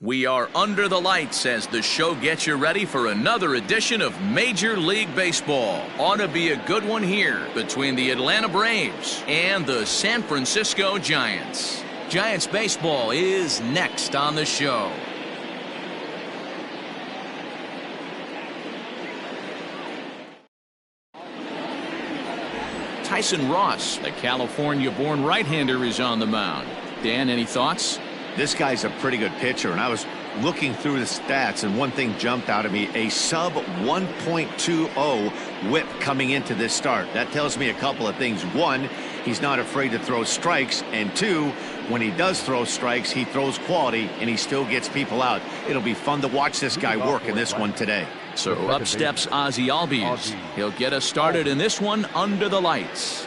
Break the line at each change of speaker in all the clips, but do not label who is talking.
We are under the lights as the show gets you ready for another edition of Major League Baseball. Ought to be a good one here between the Atlanta Braves and the San Francisco Giants. Giants baseball is next on the show. Tyson Ross, the California-born right-hander, is on the mound. Dan, any thoughts?
This guy's a pretty good pitcher, and I was looking through the stats, and one thing jumped out at me: a sub 1.20 whip coming into this start. That tells me a couple of things. One, he's not afraid to throw strikes, and two, when he does throw strikes, he throws quality, and he still gets people out. It'll be fun to watch this guy work in this one today.
So up steps Ozzie Albies. He'll get us started in this one under the lights.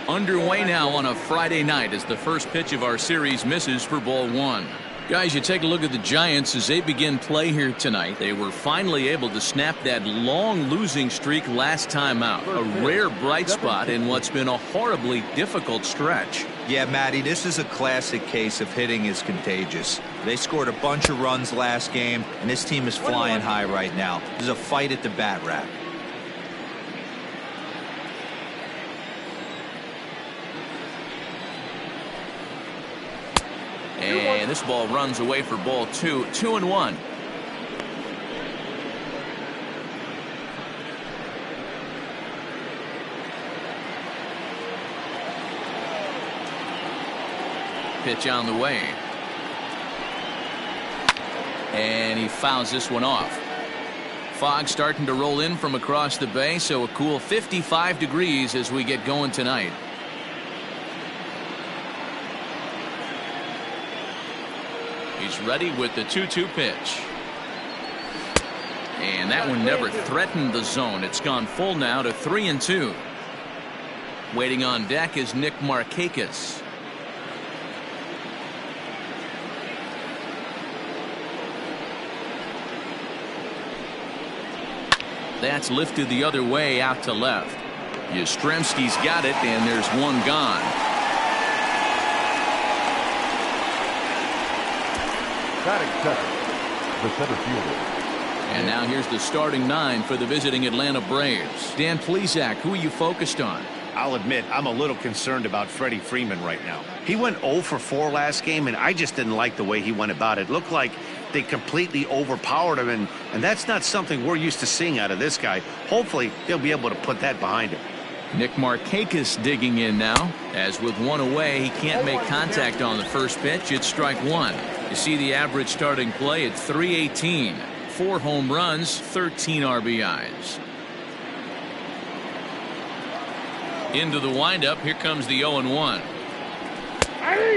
Underway now on a Friday night as the first pitch of our series misses for ball one. Guys, you take a look at the Giants as they begin play here tonight. They were finally able to snap that long losing streak last time out. A rare bright spot in what's been a horribly difficult stretch.
Yeah, Matty, this is a classic case of hitting is contagious. They scored a bunch of runs last game, and this team is flying high right now. There's a fight at the bat rack.
And this ball runs away for ball two. 2-1. Pitch on the way. And he fouls this one off. Fog starting to roll in from across the bay, so a cool 55 degrees as we get going tonight. He's ready with the 2-2 pitch. And that one never threatened the zone. It's gone full now to 3-2. Waiting on deck is Nick Markakis. That's lifted the other way out to left. Yastrzemski's got it, and there's one gone.
Batting second, the center fielder.
And now here's the starting nine for the visiting Atlanta Braves. Dan Plesac, who are you focused on?
I'll admit I'm a little concerned about Freddie Freeman right now. He went 0 for 4 last game, and I just didn't like the way he went about it. It looked like they completely overpowered him, and that's not something we're used to seeing out of this guy. Hopefully he'll be able to put that behind him.
Nick Markakis digging in now. As with one away, he can't make contact on the first pitch. It's strike one. You see the average starting play at .318. 4 home runs, 13 RBIs. Into the windup. Here comes the 0-1.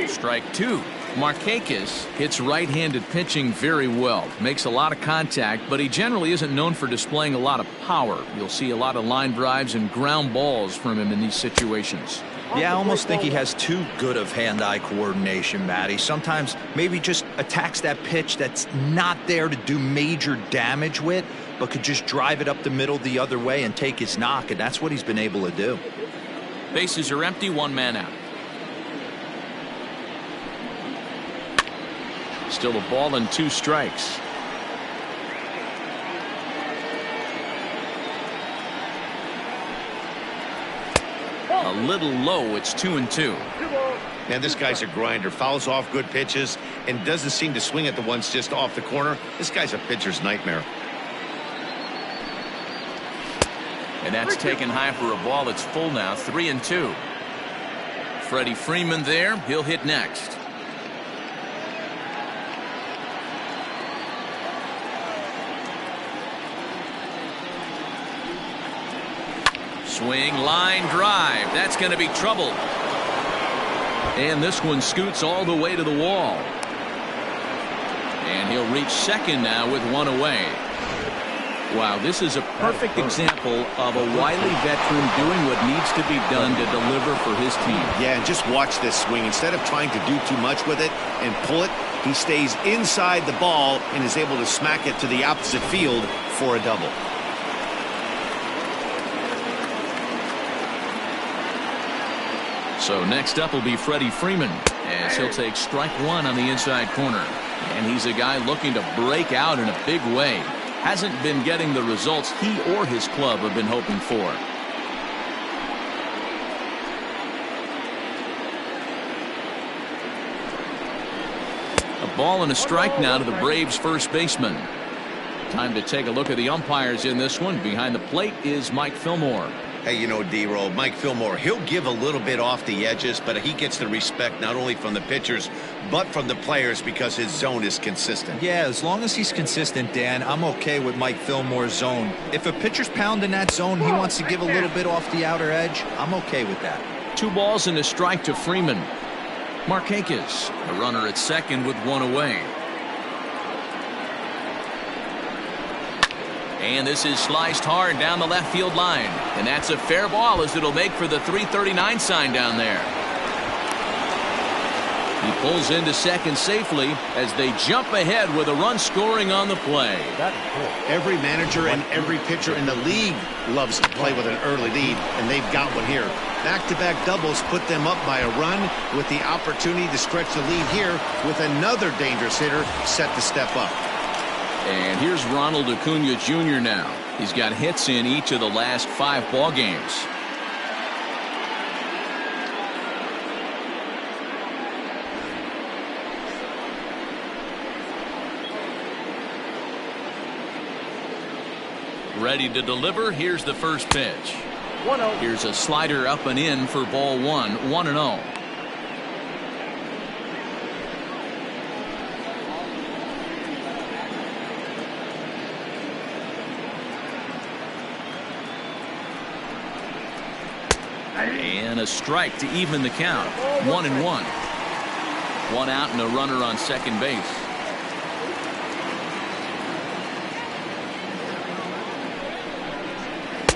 Strike two. Markakis hits right-handed pitching very well. Makes a lot of contact, but he generally isn't known for displaying a lot of power. You'll see a lot of line drives and ground balls from him in these situations.
Yeah, I almost think he has too good of hand-eye coordination, Matty. Sometimes maybe just attacks that pitch that's not there to do major damage with, but could just drive it up the middle the other way and take his knock, and that's what he's been able to do.
Bases are empty, 1 man out. Still a ball and 2 strikes. A little low. It's 2-2.
Man, this guy's a grinder. Fouls off good pitches and doesn't seem to swing at the ones just off the corner. This guy's a pitcher's nightmare.
And that's taken high for a ball. It's full now. 3-2. Freddie Freeman there. He'll hit next. Swing, line drive. That's going to be trouble. And this one scoots all the way to the wall. And he'll reach second now with 1 away. Wow, this is a perfect example of a wily veteran doing what needs to be done to deliver for his team.
Yeah, and just watch this swing. Instead of trying to do too much with it and pull it, he stays inside the ball and is able to smack it to the opposite field for a double.
So next up will be Freddie Freeman, as he'll take strike one on the inside corner. And he's a guy looking to break out in a big way. Hasn't been getting the results he or his club have been hoping for. A ball and a strike now to the Braves first baseman. Time to take a look at the umpires in this one. Behind the plate is Mike Fillmore.
Hey, you know, D-Roll, Mike Fillmore, he'll give a little bit off the edges, but he gets the respect not only from the pitchers, but from the players because his zone is consistent.
Yeah, as long as he's consistent, Dan, I'm okay with Mike Fillmore's zone. If a pitcher's pounding that zone, he wants to give a little bit off the outer edge, I'm okay with that.
2 balls and a strike to Freeman. Markakis, a runner at second with 1 away. And this is sliced hard down the left field line. And that's a fair ball, as it'll make for the 339 sign down there. He pulls into second safely as they jump ahead with a run scoring on the play.
Every manager and every pitcher in the league loves to play with an early lead, and they've got one here. Back-to-back doubles put them up by a run with the opportunity to stretch the lead here with another dangerous hitter set to step up.
And here's Ronald Acuna Jr. now. He's got hits in each of the last 5 ball games. Ready to deliver. Here's the first pitch. 1-0. Here's a slider up and in for ball 1, 1-0. And a strike to even the count. 1-1. 1 out and a runner on second base.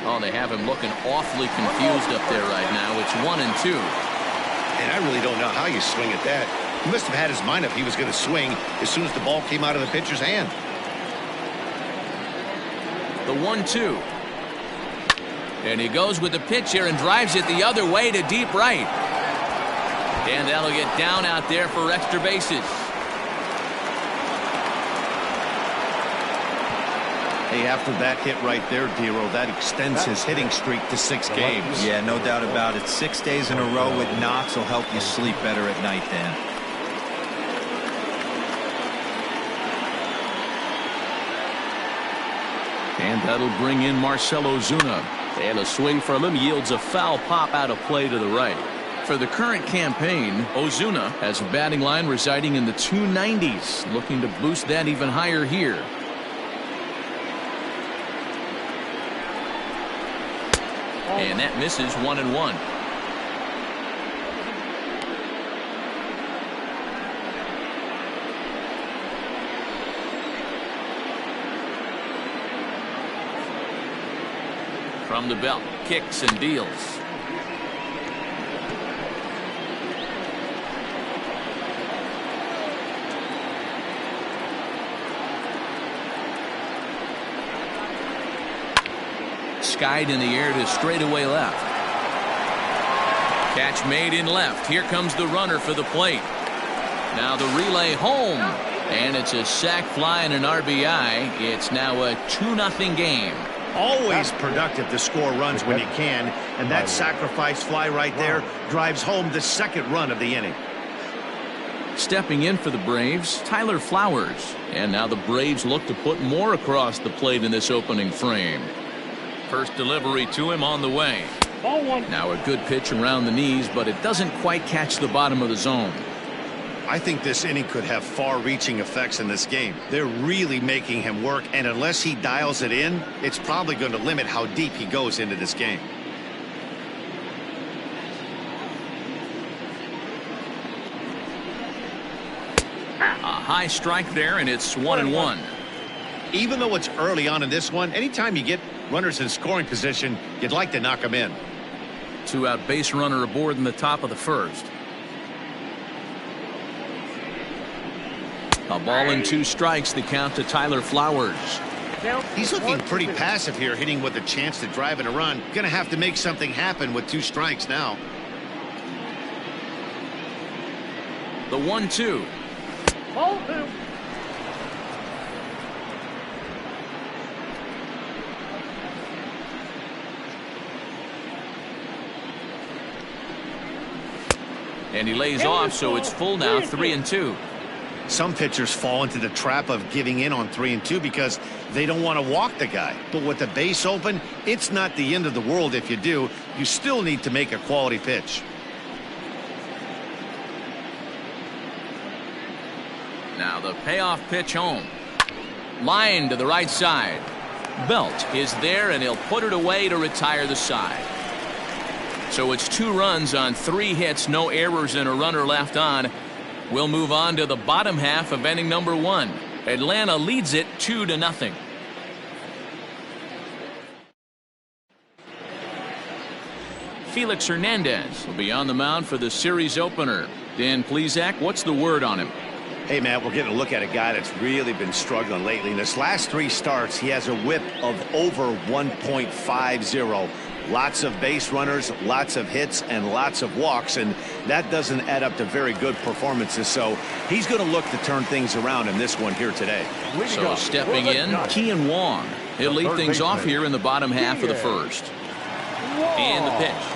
Oh, they have him looking awfully confused up there right now. It's 1-2.
And I really don't know how you swing at that. He must have had his mind up he was going to swing as soon as the ball came out of the pitcher's hand.
The 1-2. And he goes with the pitch here and drives it the other way to deep right. And that'll get down out there for extra bases.
Hey, after that hit right there, D-Roll, that extends his hitting streak to 6 games.
Yeah, no doubt about it. 6 days in a row with knocks will help you sleep better at night, Dan.
And that'll bring in Marcell Ozuna. And a swing from him yields a foul pop out of play to the right. For the current campaign, Ozuna has a batting line residing in the 290s, looking to boost that even higher here. And that misses 1-1. From the belt, kicks and deals. Skied in the air to straightaway left. Catch made in left. Here comes the runner for the plate. Now the relay home. And it's a sac fly and an RBI. It's now a 2-0 game.
Always productive to score runs when you can, and that sacrifice fly right there drives home the second run of the inning.
Stepping in for the Braves, Tyler Flowers. And now the Braves look to put more across the plate in this opening frame. First delivery to him on the way.
Ball 1.
Now a good pitch around the knees, but it doesn't quite catch the bottom of the zone.
I think this inning could have far-reaching effects in this game. They're really making him work, and unless he dials it in, it's probably going to limit how deep he goes into this game.
A high strike there, and it's 1-1.
Even though it's early on in this one, anytime you get runners in scoring position, you'd like to knock them in.
2-out base runner aboard in the top of the first. A ball and 2 strikes, the count to Tyler Flowers.
He's looking pretty passive here, hitting with a chance to drive in a run. Gonna have to make something happen with 2 strikes now.
The 1-2.
Ball two.
And he lays off, so it's full now, 3-2.
Some pitchers fall into the trap of giving in on 3-2 because they don't want to walk the guy. But with the base open, it's not the end of the world if you do. You still need to make a quality pitch.
Now the payoff pitch home. Line to the right side. Belt is there, and he'll put it away to retire the side. So it's 2 runs on 3 hits, no errors, and a runner left on. We'll move on to the bottom half of inning number 1. Atlanta leads it 2-0. Felix Hernandez will be on the mound for the series opener. Dan Plesac, what's the word on him?
Hey, Matt, we're getting a look at a guy that's really been struggling lately. In his last 3 starts, he has a whip of over 1.50. Lots of base runners, lots of hits, and lots of walks, and that doesn't add up to very good performances. So he's going to look to turn things around in this one here today.
So stepping in, Kean Wong. He'll lead things off here in the bottom half of the first. And the pitch.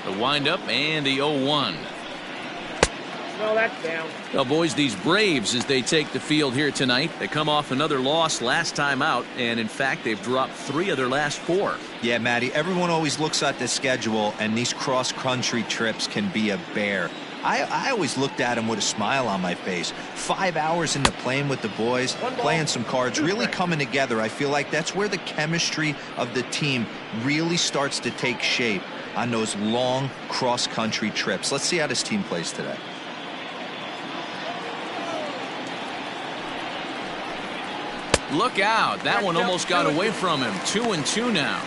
The windup and the 0-1.
No, that's down.
Well, boys, these Braves, as they take the field here tonight, they come off another loss last time out, and in fact, they've dropped 3 of their last 4.
Yeah, Matty, everyone always looks at the schedule, and these cross-country trips can be a bear. I always looked at him with a smile on my face. 5 hours into playing with the boys, playing some cards, really coming together. I feel like that's where the chemistry of the team really starts to take shape on those long cross-country trips. Let's see how this team plays today.
Look out. That one almost got away from him. 2-2 now.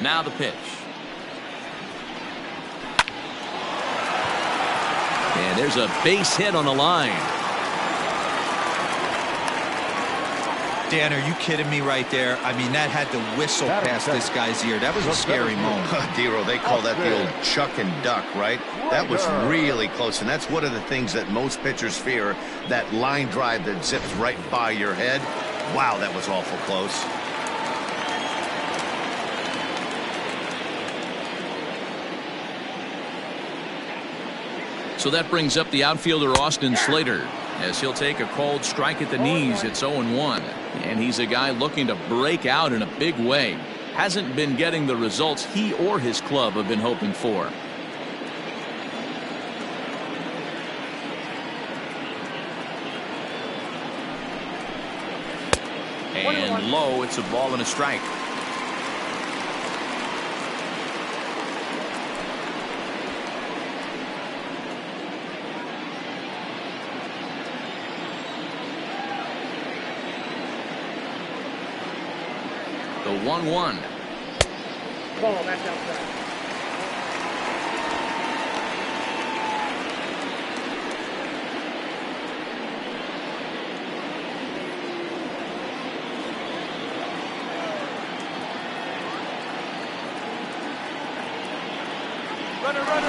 Now the pitch. And there's a base hit on the line.
Dan, are you kidding me right there? I mean, that had to whistle past this guy's ear. That was a scary moment.
Dero, they call that the old chuck and duck, right? That was really close, and that's one of the things that most pitchers fear, that line drive that zips right by your head. Wow, that was awful close.
So that brings up the outfielder Austin Slater, as he'll take a cold strike at the knees. It's 0-1, and he's a guy looking to break out in a big way. Hasn't been getting the results he or his club have been hoping for. And low, it's a ball and a strike. The 1-1.
Ball, that's outside.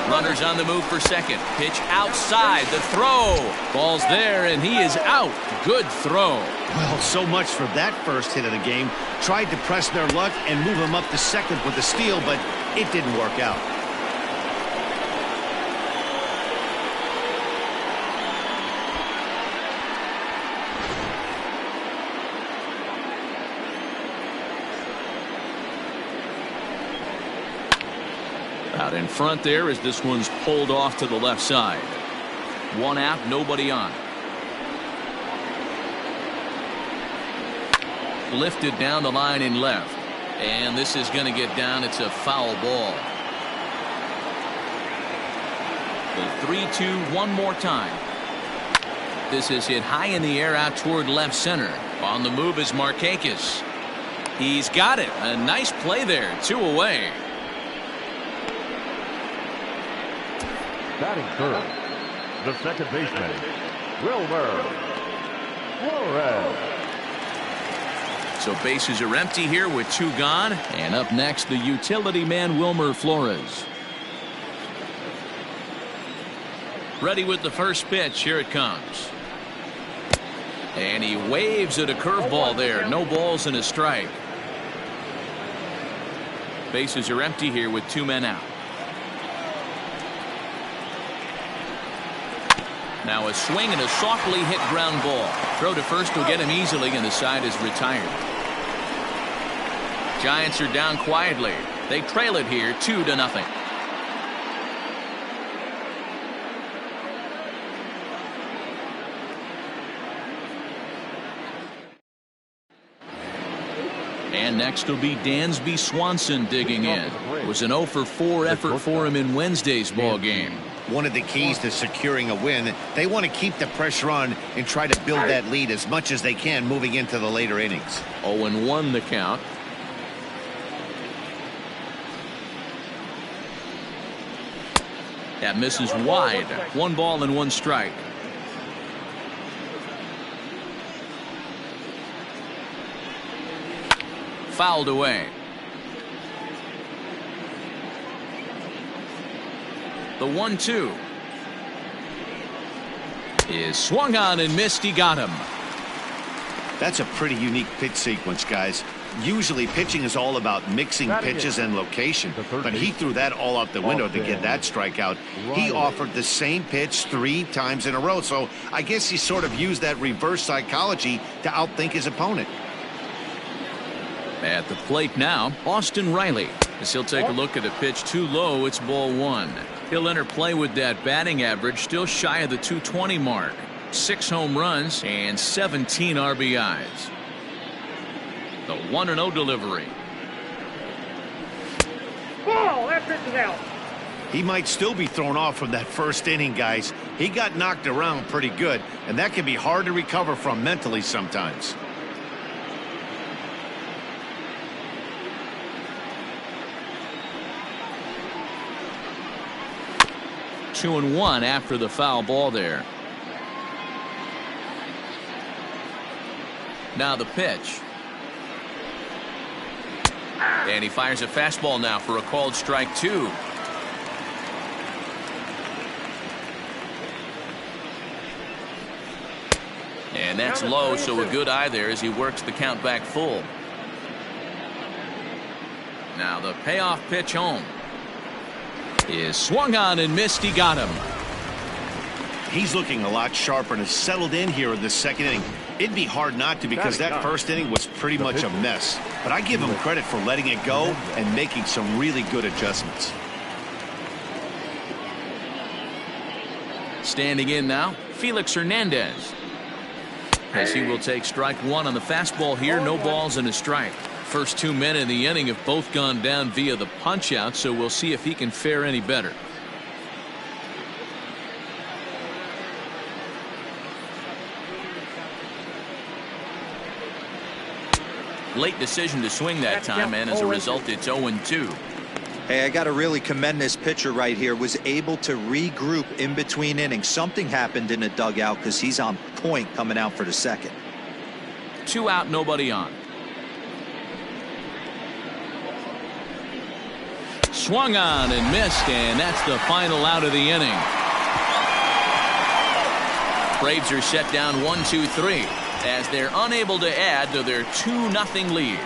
Runners on the move for second. Pitch outside. The throw. Ball's there, and he is out. Good throw.
Well, so much for that first hit of the game. Tried to press their luck and move him up to second with the steal, but it didn't work out.
Out in front there as this one's pulled off to the left side. 1 out, nobody on. Lifted down the line in left. And this is going to get down. It's a foul ball. The 3-2 one more time. This is hit high in the air out toward left center. On the move is Markakis. He's got it. A nice play there. 2 away.
Batting third, the second baseman, Wilmer Flores.
So bases are empty here with 2 gone. And up next, the utility man, Wilmer Flores. Ready with the first pitch. Here it comes. And he waves at a curveball there. No balls and a strike. Bases are empty here with 2 men out. Now a swing and a softly hit ground ball. Throw to first will get him easily, and the side is retired. Giants are down quietly. They trail it here 2-0. And next will be Dansby Swanson digging in. It was an 0-for-4 effort for him in Wednesday's ball game.
One of the keys to securing a win, they want to keep the pressure on and try to build that lead as much as they can moving into the later innings.
0-1 the count. That misses wide. 1 ball and 1 strike. Fouled away. The 1-2 is swung on and missed. He got him.
That's a pretty unique pitch sequence, guys. Usually pitching is all about mixing pitches and location, but he threw that all out the window to get that strikeout. He offered the same pitch 3 times in a row, so I guess he sort of used that reverse psychology to outthink his opponent.
At the plate now, Austin Riley. As he'll take a look at a pitch too low, it's ball 1. He'll enter play with that batting average still shy of the 220 mark. 6 home runs and 17 RBIs. The 1-0 delivery.
Ball, that pitch is out.
He might still be thrown off from that first inning, guys. He got knocked around pretty good, and that can be hard to recover from mentally sometimes.
2-1 after the foul ball there. Now the pitch. And he fires a fastball now for a called strike 2. And that's low, so a good eye there as he works the count back full. Now the payoff pitch home is swung on and missed. He got him.
He's looking a lot sharper and has settled in here in the second inning. It'd be hard not to, because that first inning was pretty much a mess. But I give him credit for letting it go and making some really good adjustments.
Standing in now, Felix Hernandez. As he will take strike 1 on the fastball here. No balls and a strike. First 2 men in the inning have both gone down via the punch out, so we'll see if he can fare any better. Late decision to swing that time, and as a result it's 0-2.
Hey, I got to really commend this pitcher right here. Was able to regroup in between innings. Something happened in the dugout because he's on point coming out for the second.
2 out, nobody on. Swung on and missed, and that's the final out of the inning. Braves are set down 1-2-3 as they're unable to add to their 2-0 lead.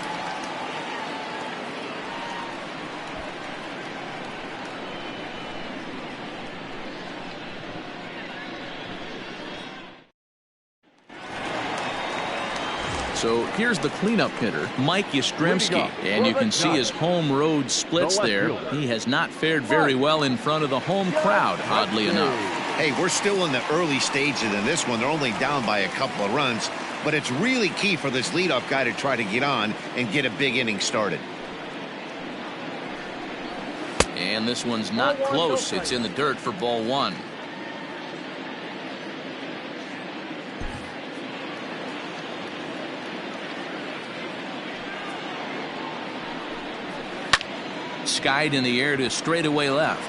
So here's the cleanup hitter, Mike Yastrzemski, and you can see his home road splits there. He has not fared very well in front of the home crowd, oddly enough.
Hey, we're still in the early stages in this one. They're only down by a couple of runs, but it's really key for this leadoff guy to try to get on and get a big inning started.
And this one's not close. It's in the dirt for ball one. Skied in the air to straightaway left.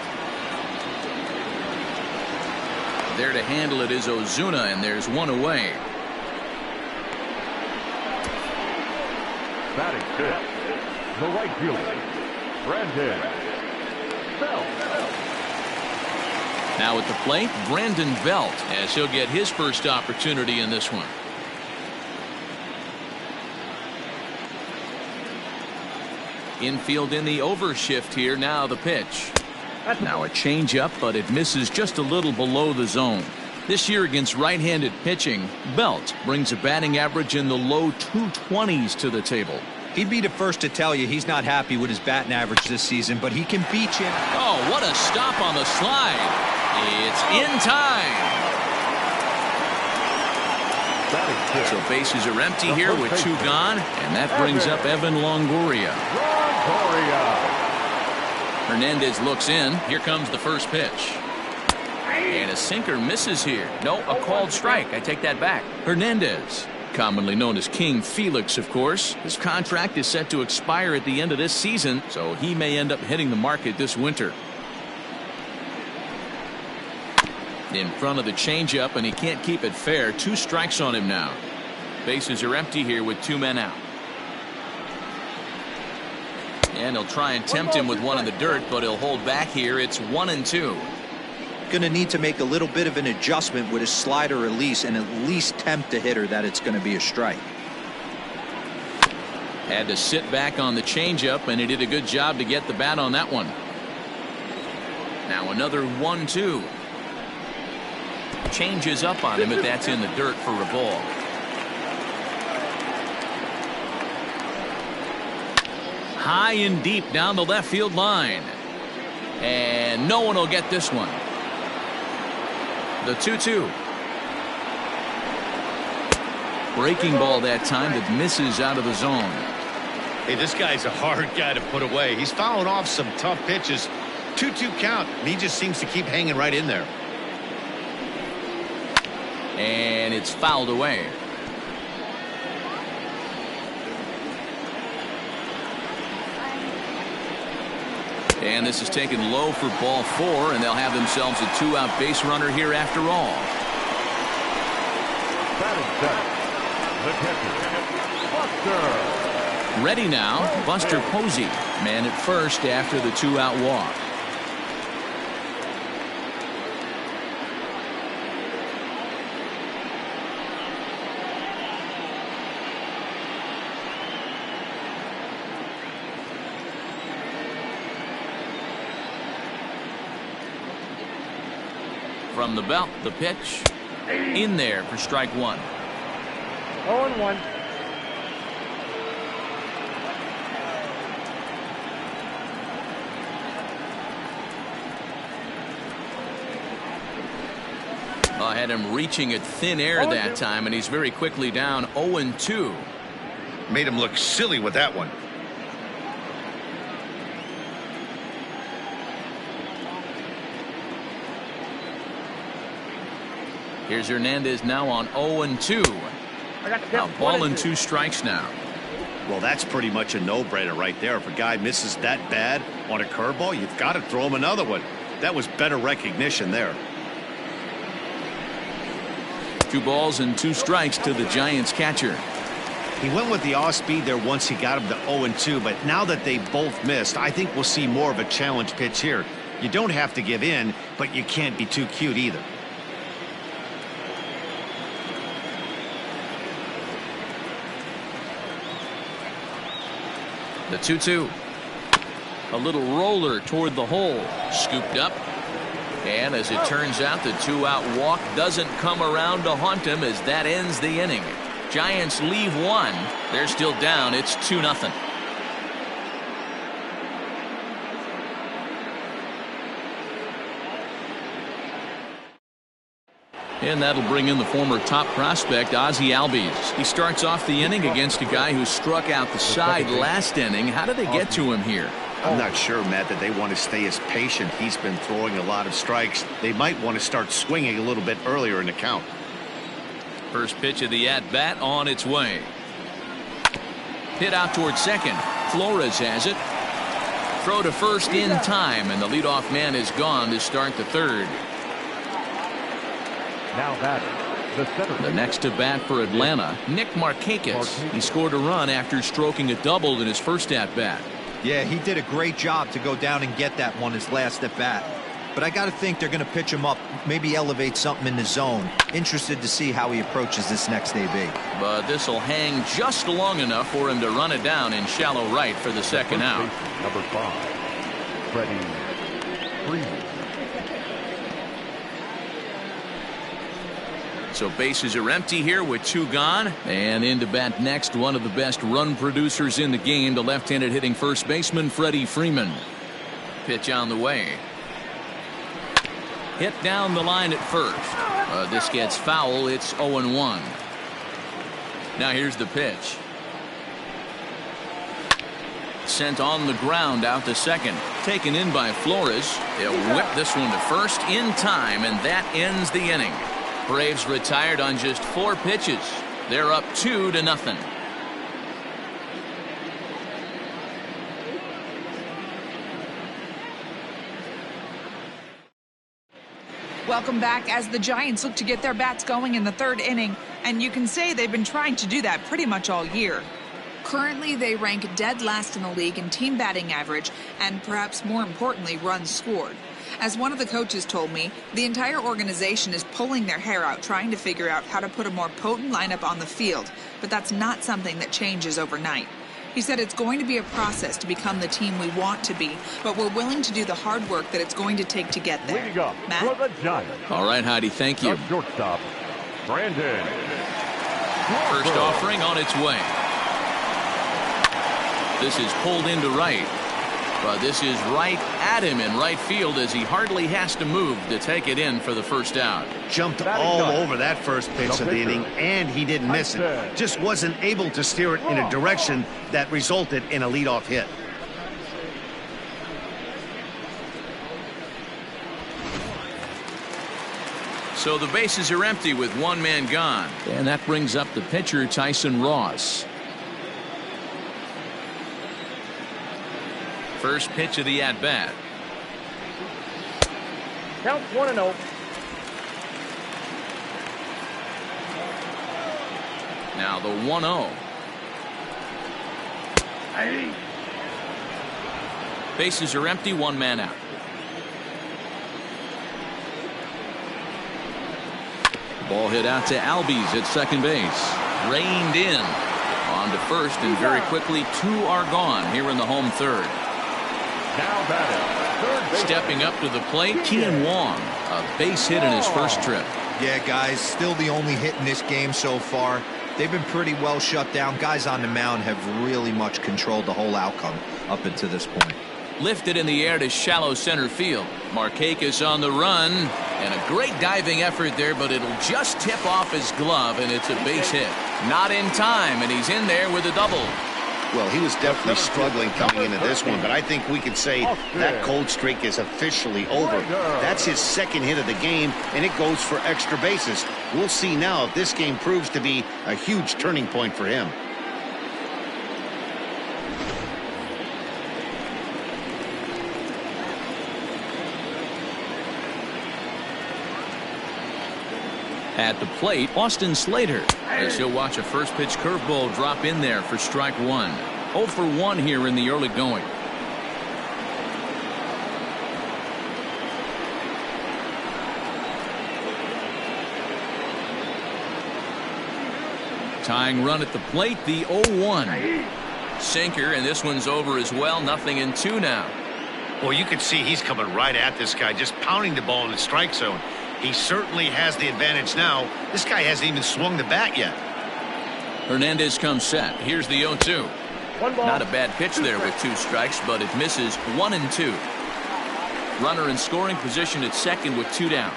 There to handle it is Ozuna, and there's one away.
Batting fifth, the right fielder, Brandon Belt.
Now at the plate, Brandon Belt, as he'll get his first opportunity in this one. Infield in the overshift here. Now the pitch. Now a changeup, but it misses just a little below the zone. This year against right-handed pitching, Belt brings a batting average in the low 220s to the table.
He'd be the first to tell you he's not happy with his batting average this season, but he can beat you.
Oh, what a stop on the slide. It's in time. So bases are empty here with two gone, and that brings up Evan Longoria. Hernandez looks in. Here comes the first pitch. And a sinker misses here. No, a called strike. I take that back. Hernandez, commonly known as King Felix, of course. His contract is set to expire at the end of this season, so he may end up hitting the market this winter. In front of the changeup, and he can't keep it fair. 2 strikes on him now. Bases are empty here with 2 men out. And he'll try and tempt him with one in the dirt, but he'll hold back here. It's 1-2.
Going to need to make a little bit of an adjustment with his slider release and at least tempt a hitter that it's going to be a strike.
Had to sit back on the changeup, and he did a good job to get the bat on that one. Now another 1-2. Changes up on him, but that's in the dirt for a ball. High and deep down the left field line. And no one will get this one. The 2-2. Breaking ball that time that misses out of the zone.
Hey, this guy's a hard guy to put away. He's fouling off some tough pitches. 2-2 count, and he just seems to keep hanging right in there.
And it's fouled away. And this is taken low for ball 4, and they'll have themselves a 2-out base runner here after all. Ready now, Buster Posey, man at first after the 2-out walk. From the belt, the pitch in there for strike 1.
0-1.
I had him reaching at thin air that time, and he's very quickly down 0-2.
Made him look silly with that one.
Here's Hernandez now on 0-2. Now ball and 2 strikes now.
Well, that's pretty much a no-brainer right there. If a guy misses that bad on a curveball, you've got to throw him another one. That was better recognition there.
2 balls and 2 strikes to the Giants catcher.
He went with the off speed there once he got him to 0-2, but now that they both missed, I think we'll see more of a challenge pitch here. You don't have to give in, but you can't be too cute either.
The 2-2. A little roller toward the hole. Scooped up. And as it turns out, the 2-out walk doesn't come around to haunt him as that ends the inning. Giants leave 1. They're still down. It's 2-0. And that'll bring in the former top prospect, Ozzie Albies. He starts off the inning against a guy who struck out the side last inning. How did they get to him here?
I'm not sure, Matt, that they want to stay as patient. He's been throwing a lot of strikes. They might want to start swinging a little bit earlier in the count.
First pitch of the at-bat on its way. Hit out towards second. Flores has it. Throw to first in time, and the leadoff man is gone to start the third.
Now batter, the center.
The next to bat for Atlanta, Nick Markakis. He scored a run after stroking a double in his first at-bat.
Yeah, he did a great job to go down and get that one his last at bat. But I got to think they're going to pitch him up, maybe elevate something in the zone. Interested to see how he approaches this next AB.
But this will hang just long enough for him to run it down in shallow right for the second out.
Number 5, Freddie Freeman.
So bases are empty here with 2 gone. And in to bat next, one of the best run producers in the game, the left-handed hitting first baseman Freddie Freeman. Pitch on the way. Hit down the line at first. This gets foul. It's 0-1. Now here's the pitch. Sent on the ground out to second. Taken in by Flores. They'll whip this one to first in time, and that ends the inning. Braves retired on just 4 pitches. They're up 2-0.
Welcome back as the Giants look to get their bats going in the 3rd inning, and you can say they've been trying to do that pretty much all year. Currently, they rank dead last in the league in team batting average and, perhaps more importantly, runs scored. As one of the coaches told me, the entire organization is pulling their hair out trying to figure out how to put a more potent lineup on the field, but that's not something that changes overnight. He said it's going to be a process to become the team we want to be, but we're willing to do the hard work that it's going to take to get there.
Leading up
Matt?
for the Giants.
All right, Heidi, thank you.
The shortstop, Brandon.
First offering on its way. This is pulled into right. But this is right at him in right field as he hardly has to move to take it in for the first out.
Jumped all over that first pitch of the inning, and he didn't miss it. Just wasn't able to steer it in a direction that resulted in a leadoff hit.
So the bases are empty with 1 man gone. And that brings up the pitcher, Tyson Ross. First pitch of the at-bat.
Count 1-0.
Now the 1-0. Bases are empty, 1 man out. Ball hit out to Albies at second base. Reined in. On to first, and very quickly 2 are gone here in the home 3rd.
Now batting,
Stepping up to the plate, Kean Wong. A base hit in his first trip.
Yeah, guys, still the only hit in this game so far. They've been pretty well shut down. Guys on the mound have really much controlled the whole outcome up until this point.
Lifted in the air to shallow center field. Markakis on the run, and a great diving effort there, but it'll just tip off his glove, and it's a base hit. Not in time, and he's in there with a double.
Well, he was definitely struggling coming into this one, but I think we could say that cold streak is officially over. That's his 2nd hit of the game, and it goes for extra bases. We'll see now if this game proves to be a huge turning point for him.
At the plate, Austin Slater, as he'll watch a first pitch curveball drop in there for strike 1. 0 for 1 here in the early going. Tying run at the plate, the 0-1. Sinker, and this one's over as well. 0-2 now.
Well, you can see he's coming right at this guy, just pounding the ball in the strike zone. He certainly has the advantage now. This guy hasn't even swung the bat yet.
Hernandez comes set. Here's the 0-2. Not a bad pitch there with 2 strikes, but it misses 1-2. Runner in scoring position at second with 2 down.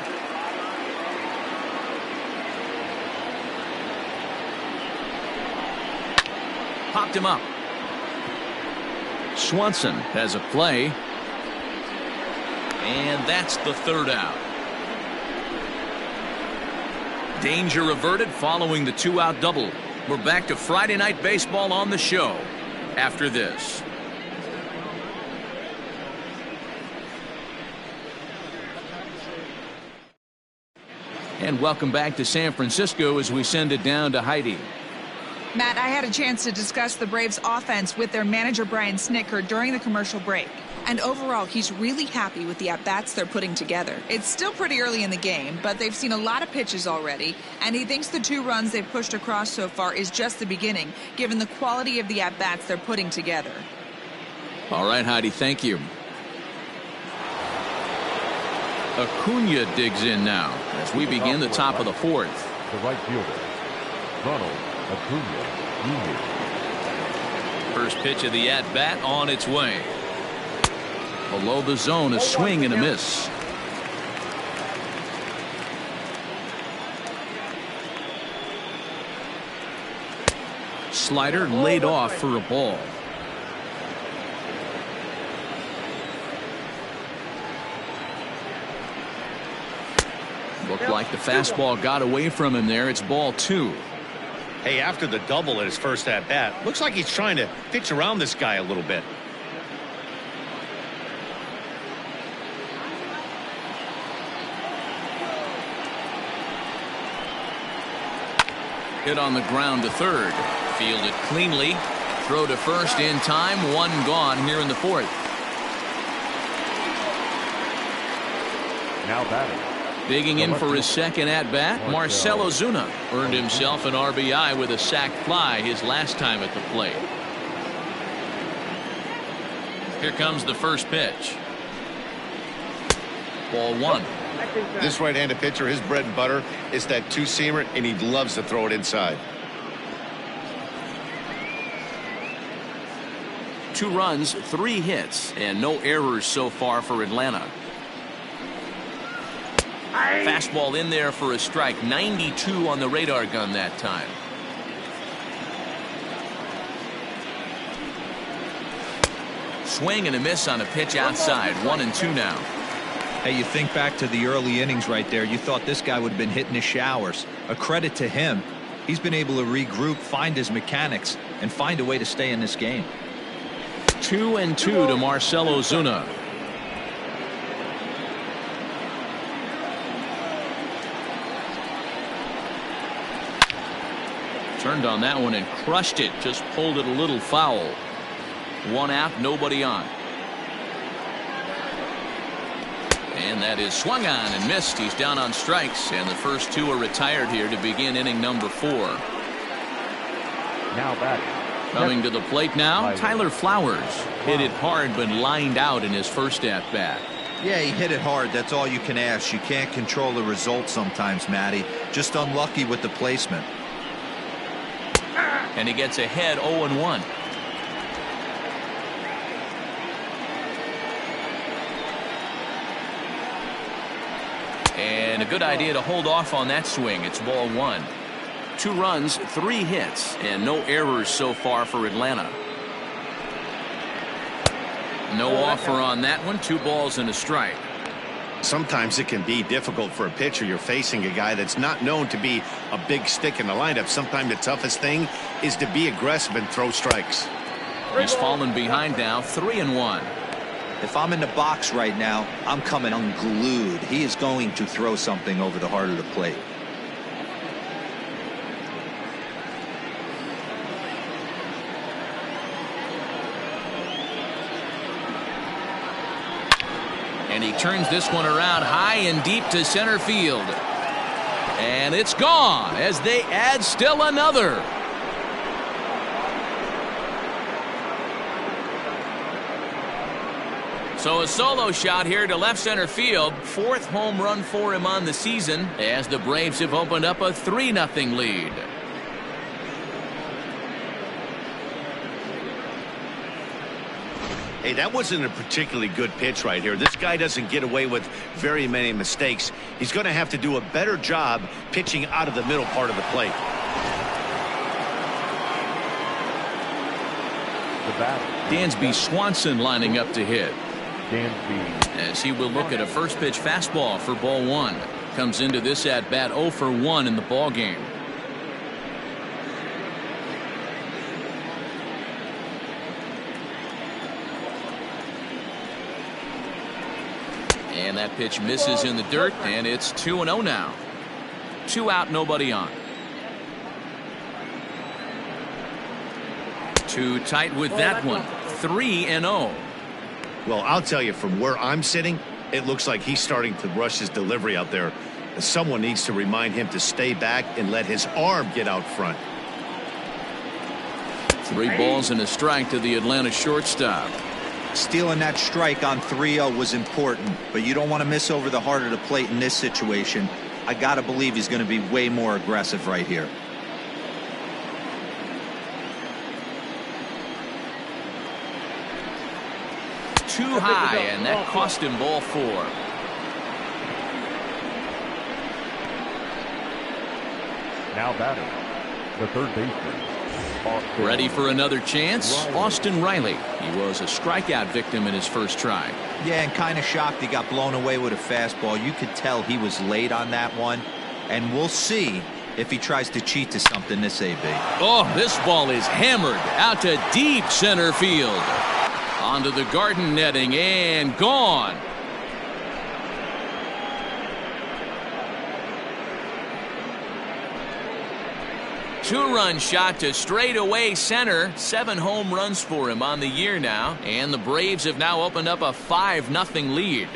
Popped him up. Swanson has a play. And that's the third out. Danger averted following the 2-out double. We're back to Friday Night Baseball on the show after this. And welcome back to San Francisco as we send it down to Heidi.
Matt, I had a chance to discuss the Braves offense with their manager Brian Snitker during the commercial break. And overall, he's really happy with the at-bats they're putting together. It's still pretty early in the game, but they've seen a lot of pitches already, and he thinks the 2 runs they've pushed across so far is just the beginning, given the quality of the at-bats they're putting together.
All right, Heidi, thank you. Acuna digs in now as we begin the top of the 4th.
The right fielder, Ronald Acuna Jr.
First pitch of the at-bat on its way. Below the zone, a swing and a miss. Slider laid off for a ball. Looked like the fastball got away from him there. It's ball 2.
Hey, after the double at his first at-bat, looks like he's trying to pitch around this guy a little bit.
Hit on the ground to third. Fielded cleanly. Throw to first in time. 1 gone here in the 4th.
Now batting.
Digging in for his second at-bat, Marcell Ozuna earned himself an RBI with a sac fly his last time at the plate. Here comes the first pitch. Ball 1.
This right-handed pitcher, his bread and butter is that 2-seamer, and he loves to throw it inside.
2 runs, 3 hits, and no errors so far for Atlanta. Fastball in there for a strike. 92 on the radar gun that time. Swing and a miss on a pitch outside. 1-2 now.
Hey, you think back to the early innings right there. You thought this guy would have been hitting his showers. A credit to him. He's been able to regroup, find his mechanics, and find a way to stay in this game.
2-2 to Marcell Ozuna. Turned on that one and crushed it. Just pulled it a little foul. 1 out, nobody on. And that is swung on and missed. He's down on strikes, and the first 2 are retired here to begin inning number 4.
Now batting.
Coming to the plate now, Tyler Flowers. Hit it hard but lined out in his first at-bat.
Yeah, he hit it hard. That's all you can ask. You can't control the result sometimes, Matty. Just unlucky with the placement.
And he gets ahead 0-1. And a good idea to hold off on that swing. It's ball 1. 2 runs, 3 hits, and no errors so far for Atlanta. No offer on that one. 2 balls and a strike.
Sometimes it can be difficult for a pitcher. You're facing a guy that's not known to be a big stick in the lineup. Sometimes the toughest thing is to be aggressive and throw strikes.
He's fallen behind now, 3-1.
If I'm in the box right now, I'm coming unglued. He is going to throw something over the heart of the plate.
And he turns this one around high and deep to center field. And it's gone as they add still another. So a solo shot here to left center field. 4th home run for him on the season as the Braves have opened up a 3-0 lead.
Hey, that wasn't a particularly good pitch right here. This guy doesn't get away with very many mistakes. He's going to have to do a better job pitching out of the middle part of the plate.
The batter,
Dansby Swanson lining up to hit.
Dansby.
As he will look at a first pitch fastball for ball one. Comes into this at bat 0 for 1 in the ball game. And that pitch misses in the dirt, and it's 2-0 now. 2 out, nobody on. Too tight with that one. 3-0.
Well, I'll tell you, from where I'm sitting, it looks like he's starting to rush his delivery out there. Someone needs to remind him to stay back and let his arm get out front.
3 balls and a strike to the Atlanta shortstop.
Stealing that strike on 3-0 was important, but you don't want to miss over the heart of the plate in this situation. I got to believe he's going to be way more aggressive right here.
Too high, and that cost him ball 4.
Now batting, the third baseman.
Ready for another chance? Austin Riley. He was a strikeout victim in his first try.
Yeah, and kind of shocked he got blown away with a fastball. You could tell he was late on that one, and we'll see if he tries to cheat to something this AB.
Oh, this ball is hammered out to deep center field. Onto the garden netting and gone. Two-run shot to straightaway center. 7 home runs for him on the year now. And the Braves have now opened up a 5-0 lead.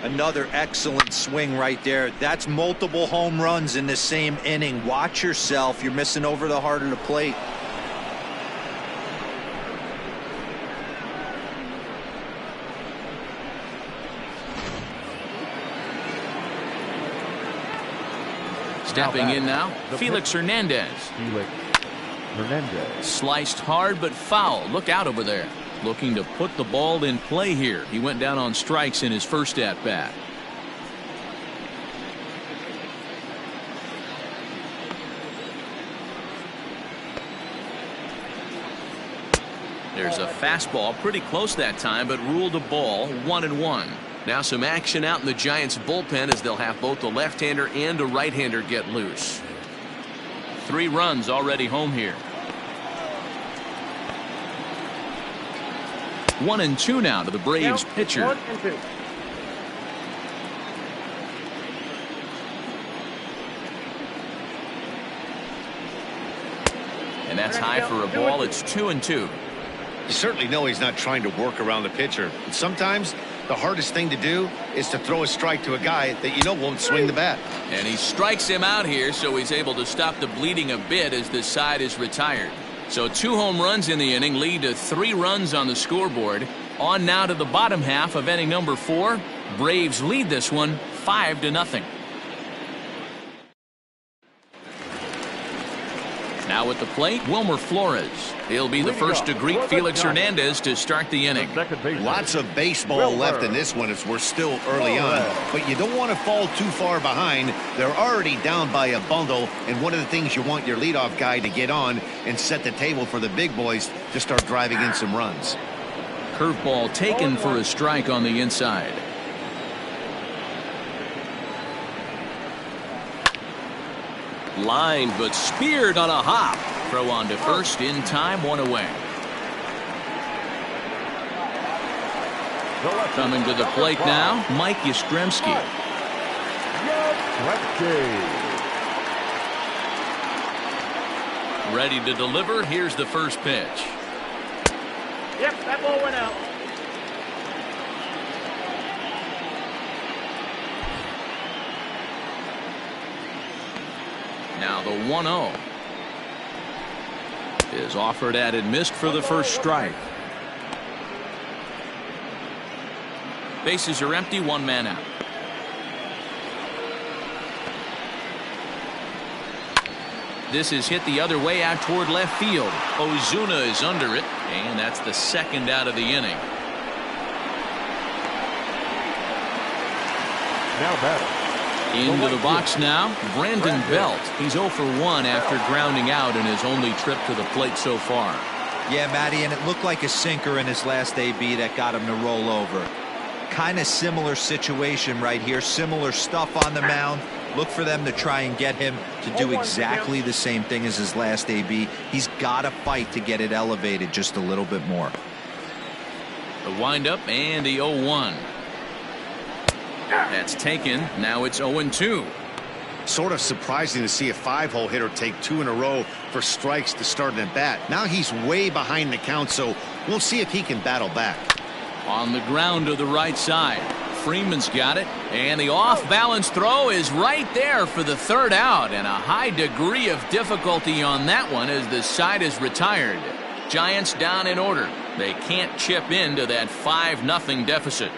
Another excellent swing right there. That's multiple home runs in the same inning. Watch yourself. You're missing over the heart of the plate.
Stepping in now, Felix Hernandez.
Felix Hernandez.
Sliced hard but foul. Look out over there. Looking to put the ball in play here. He went down on strikes in his first at bat. There's a fastball pretty close that time, but ruled a ball. 1-1. Now some action out in the Giants bullpen as they'll have both a left-hander and a right-hander get loose. 3 runs already home here. 1-2 now to the Braves pitcher.
1-2.
And that's high for a ball. It's 2-2.
You certainly know he's not trying to work around the pitcher. And sometimes the hardest thing to do is to throw a strike to a guy that you know won't swing the bat.
And he strikes him out here, so he's able to stop the bleeding a bit as this side is retired. So 2 home runs in the inning lead to 3 runs on the scoreboard. On now to the bottom half of inning number 4. Braves lead this one 5-0. Now at the plate, Wilmer Flores. He'll be the first to greet Felix Hernandez to start the inning.
Lots of baseball left in this one as we're still early on, but you don't want to fall too far behind. They're already down by a bundle, and one of the things you want your leadoff guy to get on and set the table for the big boys to start driving in some runs.
Curveball taken for a strike on the inside. Lined but speared on a hop. Throw on to first in time, 1 away. Coming to the plate now, Mike Yastrzemski. Ready to deliver. Here's the first pitch.
Yep, that ball went out.
Now the 1-0 is offered at and missed for the first strike. Bases are empty, 1 man out. This is hit the other way out toward left field. Ozuna is under it, and that's the second out of the inning.
Now batting.
Into the box now, Brandon Belt. He's 0 for 1 after grounding out in his only trip to the plate so far.
Yeah, Matty, and it looked like a sinker in his last AB that got him to roll over. Kind of similar situation right here. Similar stuff on the mound. Look for them to try and get him to do exactly the same thing as his last AB. He's got to fight to get it elevated just a little bit more.
The windup and the 0-1. That's taken. Now it's 0-2.
Sort of surprising to see a 5-hole hitter take 2 in a row for strikes to start an at bat. Now he's way behind the count, so we'll see if he can battle back.
On the ground to the right side. Freeman's got it, and the off-balance throw is right there for the third out, and a high degree of difficulty on that one as the side is retired. Giants down in order. They can't chip into that 5-0 deficit.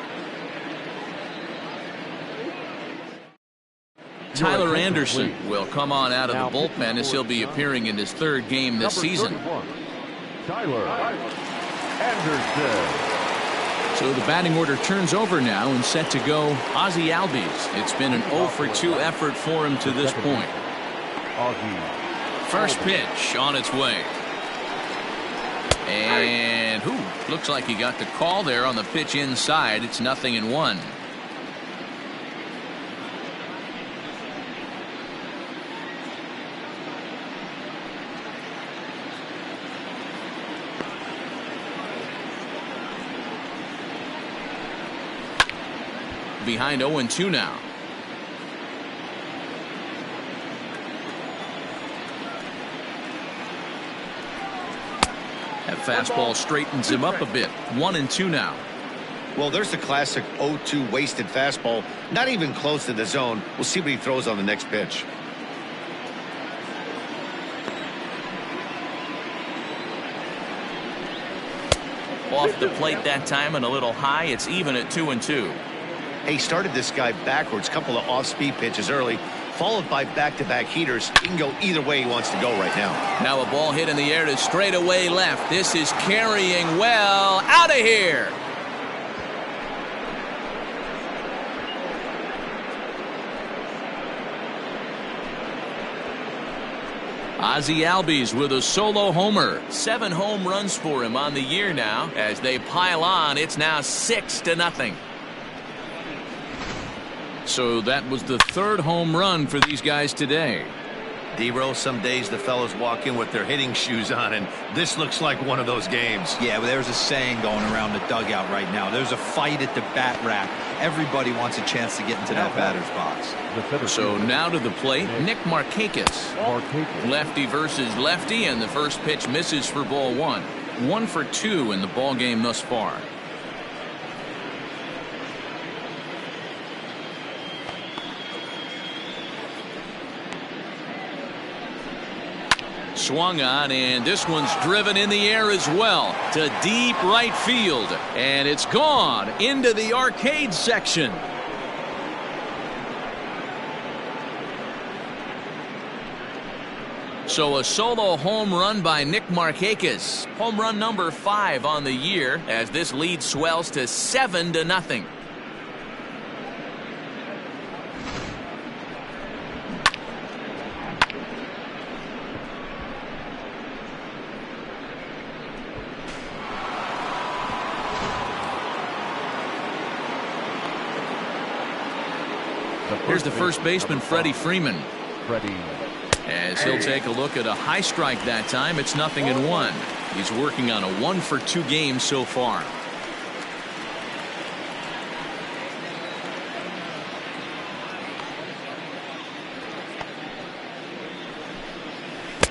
Tyler Anderson will come on out of the bullpen as he'll be appearing in his 3rd game this season.
Tyler Anderson.
So the batting order turns over now and set to go Ozzie Albies. It's been an 0-for-2 effort for him to this point. First pitch on its way. And looks like he got the call there on the pitch inside. It's 0-1. Behind 0-2 now. That fastball straightens him up a bit. 1-2 now.
Well, there's the classic 0-2 wasted fastball. Not even close to the zone. We'll see what he throws on the next pitch.
Off the plate that time and a little high. It's even at 2-2.
He started this guy backwards. Couple of off-speed pitches early, followed by back-to-back heaters. He can go either way he wants to go right now.
Now a ball hit in the air to straightaway left. This is carrying well. Out of here. Ozzie Albies with a solo homer. 7 home runs for him on the year now. As they pile on, it's now 6-0. So that was the 3rd home run for these guys today.
D-Rose, some days the fellows walk in with their hitting shoes on, and this looks like one of those games.
Yeah, well, there's a saying going around the dugout right now. There's a fight at the bat rack. Everybody wants a chance to get into that batter's box.
So now to the plate, Nick Markakis. Lefty versus lefty, and the first pitch misses for ball 1. 1 for 2 in the ball game thus far. Swung on, and this one's driven in the air as well to deep right field, and it's gone into the arcade section. So a solo home run by Nick Markakis. Home run number 5 on the year as this lead swells to 7-0. Here's the first baseman, Freddie Freeman. As he'll take a look at a high strike that time. It's 0-1. He's working on a 1 for 2 game so far.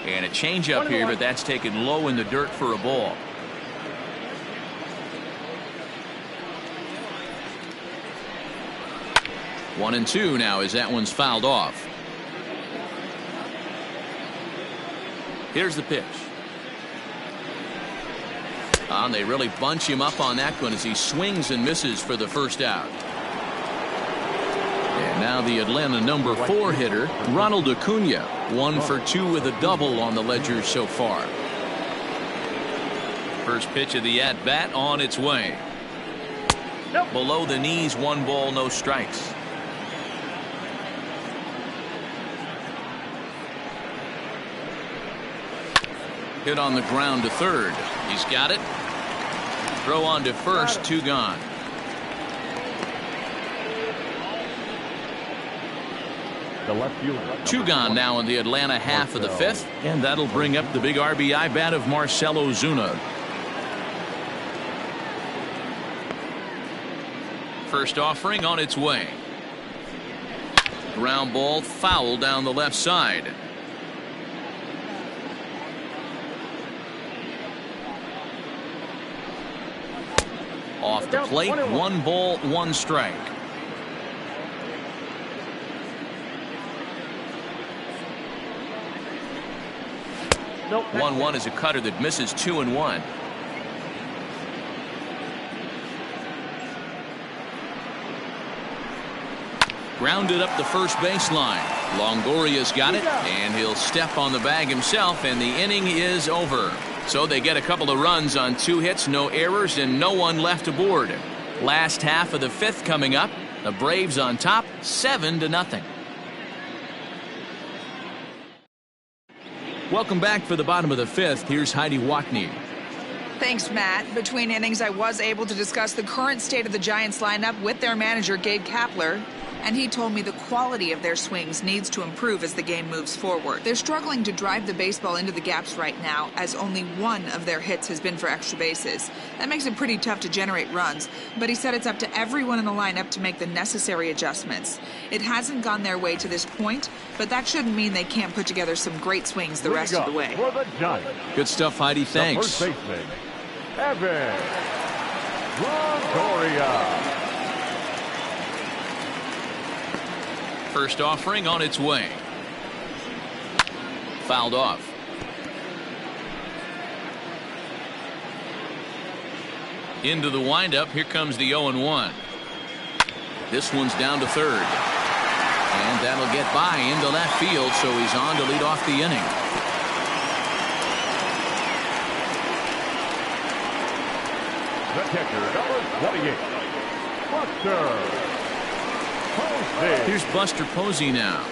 And a changeup here, but that's taken low in the dirt for a ball. One and two now as that one's fouled off. Here's the pitch. And they really bunch him up on that one as he swings and misses for the first out. And now the Atlanta number 4 hitter, Ronald Acuna, 1 for 2 with a double on the ledger so far. First pitch of the at-bat on its way. Below the knees, 1 ball, no strikes. Hit on the ground to third. He's got it. Throw on to first, 2 gone.
The left fielder.
2 gone now in the Atlanta half of the 5th, and that'll bring up the big RBI bat of Marcell Ozuna. First offering on its way. Ground ball foul down the left side. Off the plate, 1 ball, 1 strike.
Nope.
1-1 is a cutter that misses 2-1. Grounded up the first baseline. Longoria's got it, and he'll step on the bag himself, and the inning is over. So they get a couple of runs on 2 hits, no errors, and no one left aboard. Last half of the 5th coming up. The Braves on top, 7-0. Welcome back for the bottom of the 5th. Here's Heidi Watney.
Thanks, Matt. Between innings, I was able to discuss the current state of the Giants lineup with their manager, Gabe Kapler. And he told me the quality of their swings needs to improve as the game moves forward. They're struggling to drive the baseball into the gaps right now, as only 1 of their hits has been for extra bases. That makes it pretty tough to generate runs, but he said it's up to everyone in the lineup to make the necessary adjustments. It hasn't gone their way to this point, but that shouldn't mean they can't put together some great swings the rest of the way.
For the Giants,
Good stuff, Heidi. Thanks.
the first baseman, Evan Longoria.
First offering on its way. Fouled off. Into the windup. Here comes the 0-1. This one's down to third. And that'll get by into left field, so he's on to lead off the inning.
The catcher, number 28, Buster Posey.
Here's Buster Posey now.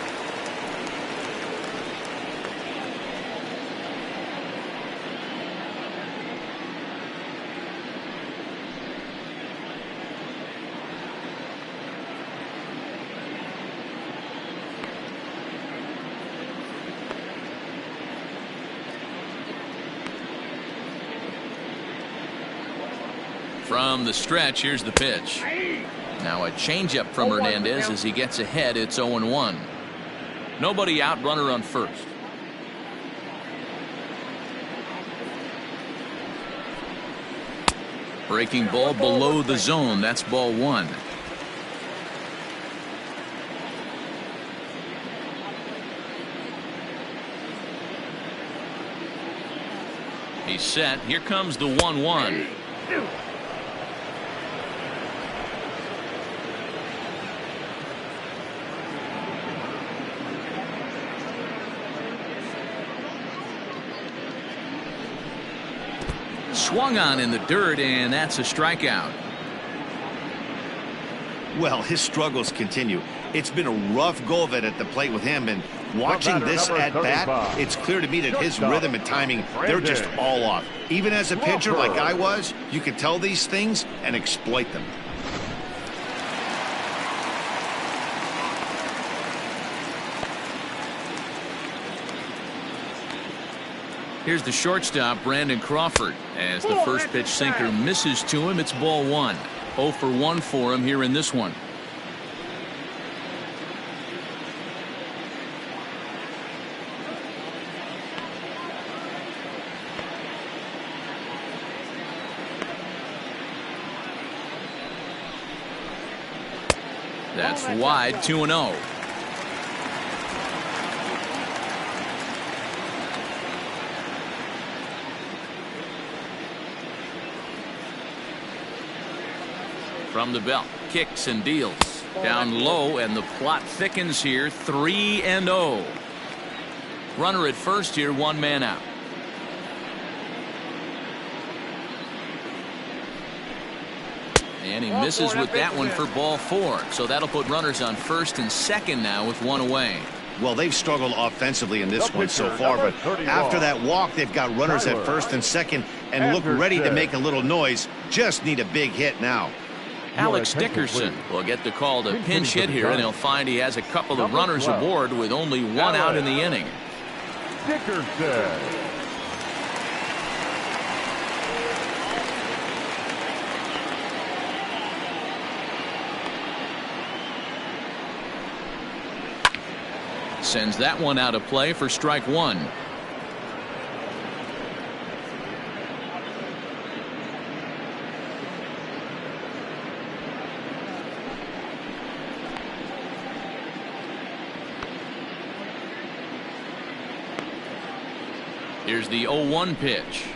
From the stretch, here's the pitch. Now a changeup from Hernandez as he gets ahead. It's 0-1. Nobody out, runner on first. Breaking ball below the zone. That's ball 1. He's set. Here comes the 1-1. Swung on in the dirt, and that's a strikeout.
Well, his struggles continue. It's been a rough go of it at the plate with him, and watching this at bat, it's clear to me that his rhythm and timing, they're just all off. Even as a pitcher like I was, you can tell these things and exploit them.
Here's the shortstop, Brandon Crawford. As the first pitch sinker misses to him, it's ball 1. 0 for 1 for him here in this one. That's wide, 2-0. From the belt, kicks and deals. Down low, and the plot thickens here. 3-0. Runner at first here, 1 man out. And he misses with that one for ball 4. So that'll put runners on first and second now with 1 away.
Well, they've struggled offensively in this one so far, but after that walk, they've got runners at first and second and look ready to make a little noise. Just need a big hit now.
Alex Dickerson will get the call to pinch hit here, and he'll find he has a couple of runners aboard with only one out in the inning.
Dickerson.
Sends that one out of play for strike one. Here's the 0-1 pitch.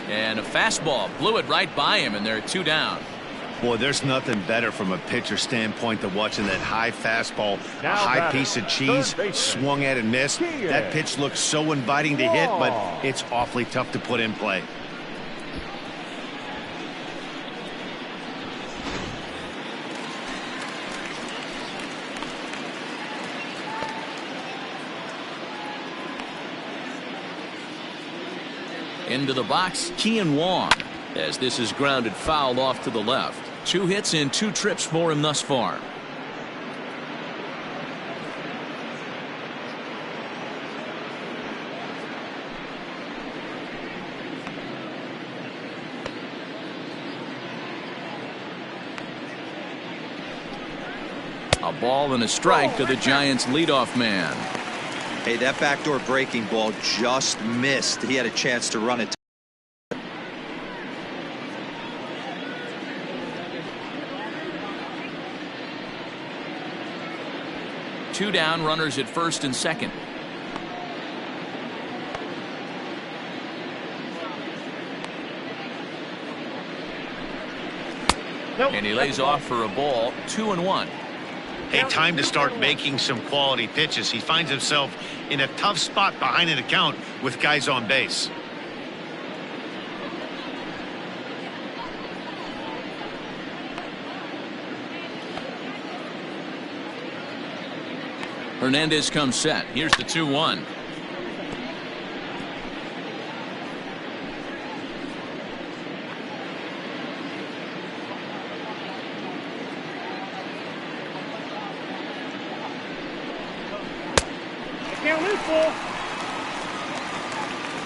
And a fastball blew it right by him, and they're 2 down.
Boy, there's nothing better from a pitcher standpoint than watching that high fastball, a high piece of cheese, swung at and missed. That pitch looks so inviting to hit, but it's awfully tough to put in play.
Into the box, Kian Wong, as this is grounded foul off to the left. 2 hits and 2 trips for him thus far. A ball and a strike to the Giants' leadoff man.
Hey, that backdoor breaking ball just missed. He had a chance to run it.
Two down, runners at first and second. And he lays off for a ball. 2-1.
Hey, time to start making some quality pitches. He finds himself in a tough spot behind an account with guys on base.
Hernandez comes set. Here's the 2-1.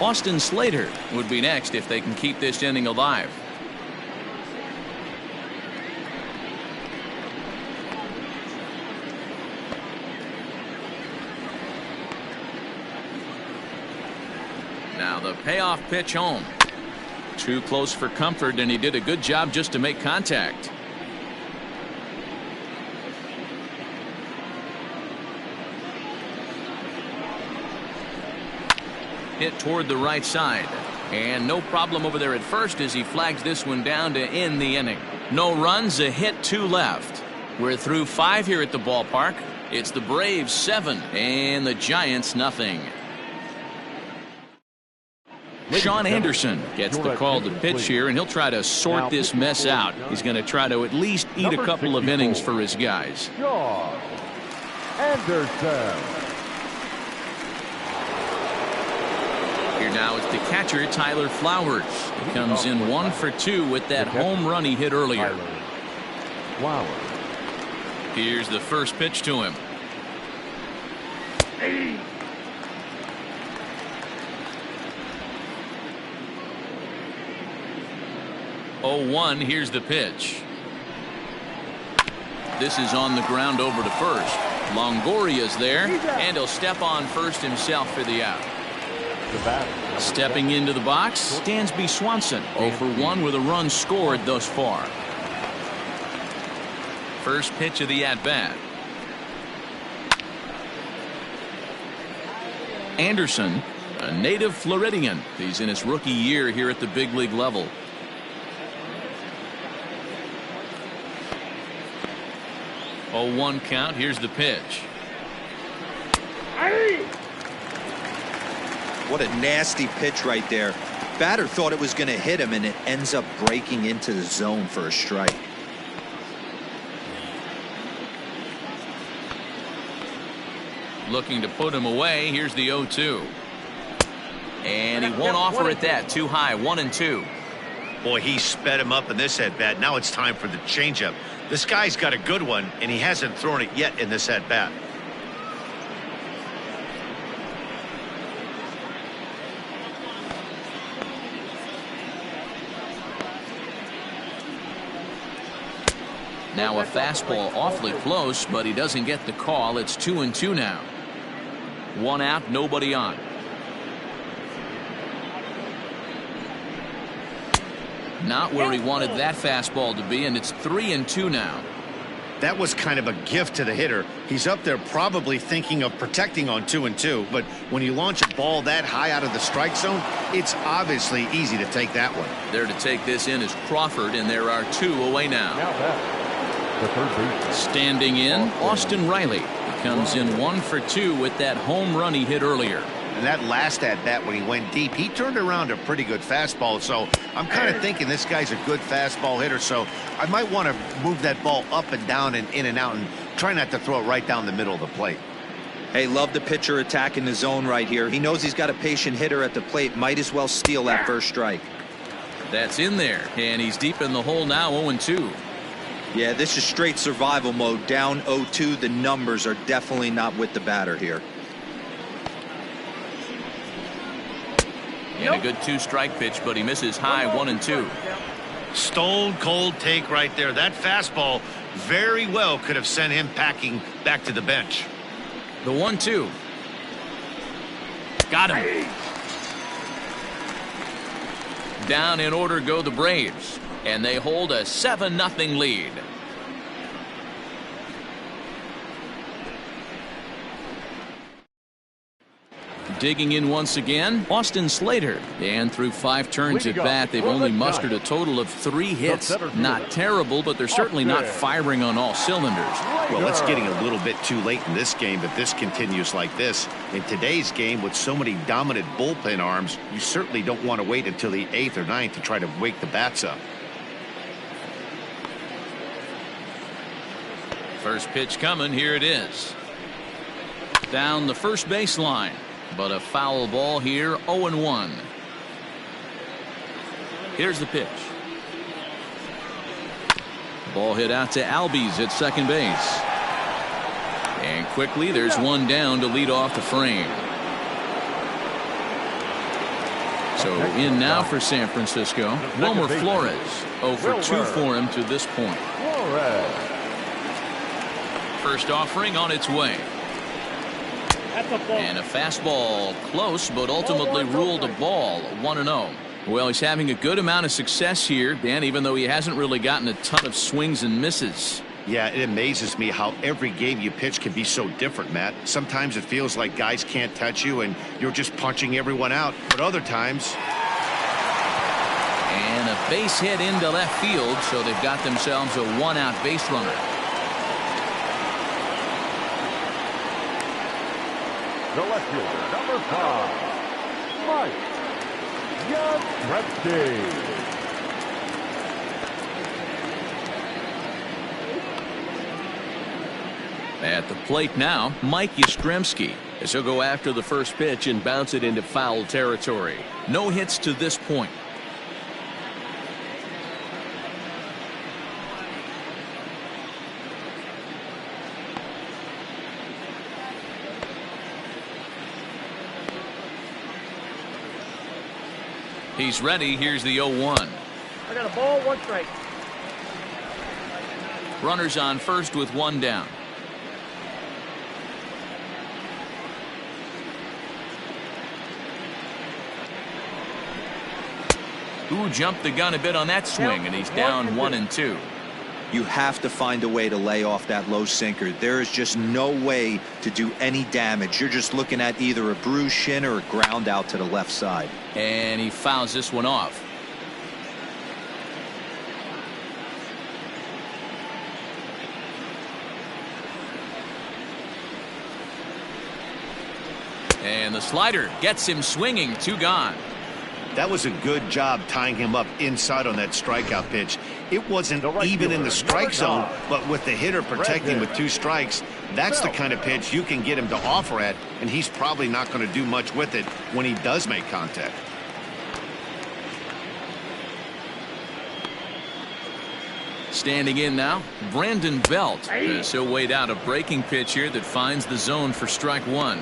Austin Slater would be next if they can keep this inning alive. Now the payoff pitch home. Too close for comfort, and he did a good job just to make contact. Hit toward the right side, and no problem over there at first as he flags this one down to end the inning. No runs, a hit, 2 left. We're through 5 here at the ballpark. It's the Braves 7 and the Giants nothing. Sean Anderson gets the call to pitch here, and he'll try to sort this mess out. He's going to try to at least eat a couple of innings for his guys.
Sean Anderson.
Here now is the catcher, Tyler Flowers. He comes in 1 for 2 with that home run he hit earlier.
Flowers.
Here's the first pitch to him. 0-1. Here's the pitch. This is on the ground over to first. Longoria's there, and he'll step on first himself for the out. Stepping into the box, Dansby Swanson, 0 for 1 with a run scored thus far. First pitch of the at-bat. Anderson, a native Floridian. He's in his rookie year here at the big league level. Oh, 1 count. Here's the pitch.
What a nasty pitch right there. Batter thought it was going to hit him, and it ends up breaking into the zone for a strike.
Looking to put him away. Here's the 0-2. And he won't offer it that. Too high. 1-2.
Boy, he sped him up in this at-bat. Now it's time for the changeup. This guy's got a good one, and he hasn't thrown it yet in this at-bat.
Now a fastball awfully close, but he doesn't get the call. It's 2-2 now. One out, nobody on. Not where he wanted that fastball to be, and it's 3-2 now.
That was kind of a gift to the hitter. He's up there probably thinking of protecting on 2-2, but when you launch a ball that high out of the strike zone, it's obviously easy to take that one.
There to take this in is Crawford, and there are 2 away now.
The third baseman.
Standing in, Austin Riley. He comes in 1 for 2 with that home run he hit earlier.
And that last at-bat when he went deep, he turned around a pretty good fastball. So I'm kind of thinking this guy's a good fastball hitter. So I might want to move that ball up and down and in and out and try not to throw it right down the middle of the plate.
Hey, love the pitcher attacking the zone right here. He knows he's got a patient hitter at the plate. Might as well steal that first strike.
That's in there, and he's deep in the hole now, 0-2.
Yeah, this is straight survival mode. Down 0-2. The numbers are definitely not with the batter here.
And a good 2-strike pitch, but he misses high. 1-2.
Stone cold take right there. That fastball very well could have sent him packing back to the bench.
The 1-2. Got him. Down in order go the Braves, and they hold a 7-0 lead. Digging in once again, Austin Slater. And through 5 turns at bat, they've only mustered a total of 3 hits. Not terrible, but they're certainly not firing on all cylinders.
Well, it's getting a little bit too late in this game if this continues like this. In today's game, with so many dominant bullpen arms, you certainly don't want to wait until the 8th or 9th to try to wake the bats up.
First pitch coming. Here it is. Down the first baseline. But a foul ball here. 0-1. Here's the pitch. Ball hit out to Albies at second base. And quickly there's one down to lead off the frame. So in now for San Francisco, Wilmer Flores. 0 for 2 for him to this point. First offering on its way. And a fastball close, but ultimately ruled a ball. 1-0. Well, he's having a good amount of success here, Dan, even though he hasn't really gotten a ton of swings and misses.
Yeah, it amazes me how every game you pitch can be so different, Matt. Sometimes it feels like guys can't touch you and you're just punching everyone out. But other times...
And a base hit into left field, so they've got themselves a 1-out base runner.
The left fielder, number 5, Mike Yastrzemski.
At the plate now, Mike Yastrzemski, as he'll go after the first pitch and bounce it into foul territory. No hits to this point. He's ready. Here's the 0-1.
I got a ball, 1 strike.
Runners on first with 1 down. Ooh, jumped the gun a bit on that swing, and he's down 1-2.
You have to find a way to lay off that low sinker. There is just no way to do any damage. You're just looking at either a bruised shin or a ground out to the left side.
And he fouls this one off. And the slider gets him swinging. 2 gone.
That was a good job tying him up inside on that strikeout pitch. It wasn't even in the strike zone, but with the hitter protecting with 2 strikes, that's the kind of pitch you can get him to offer at, and he's probably not going to do much with it when he does make contact.
Standing in now, Brandon Belt. He'll wait out a breaking pitch here that finds the zone for strike 1.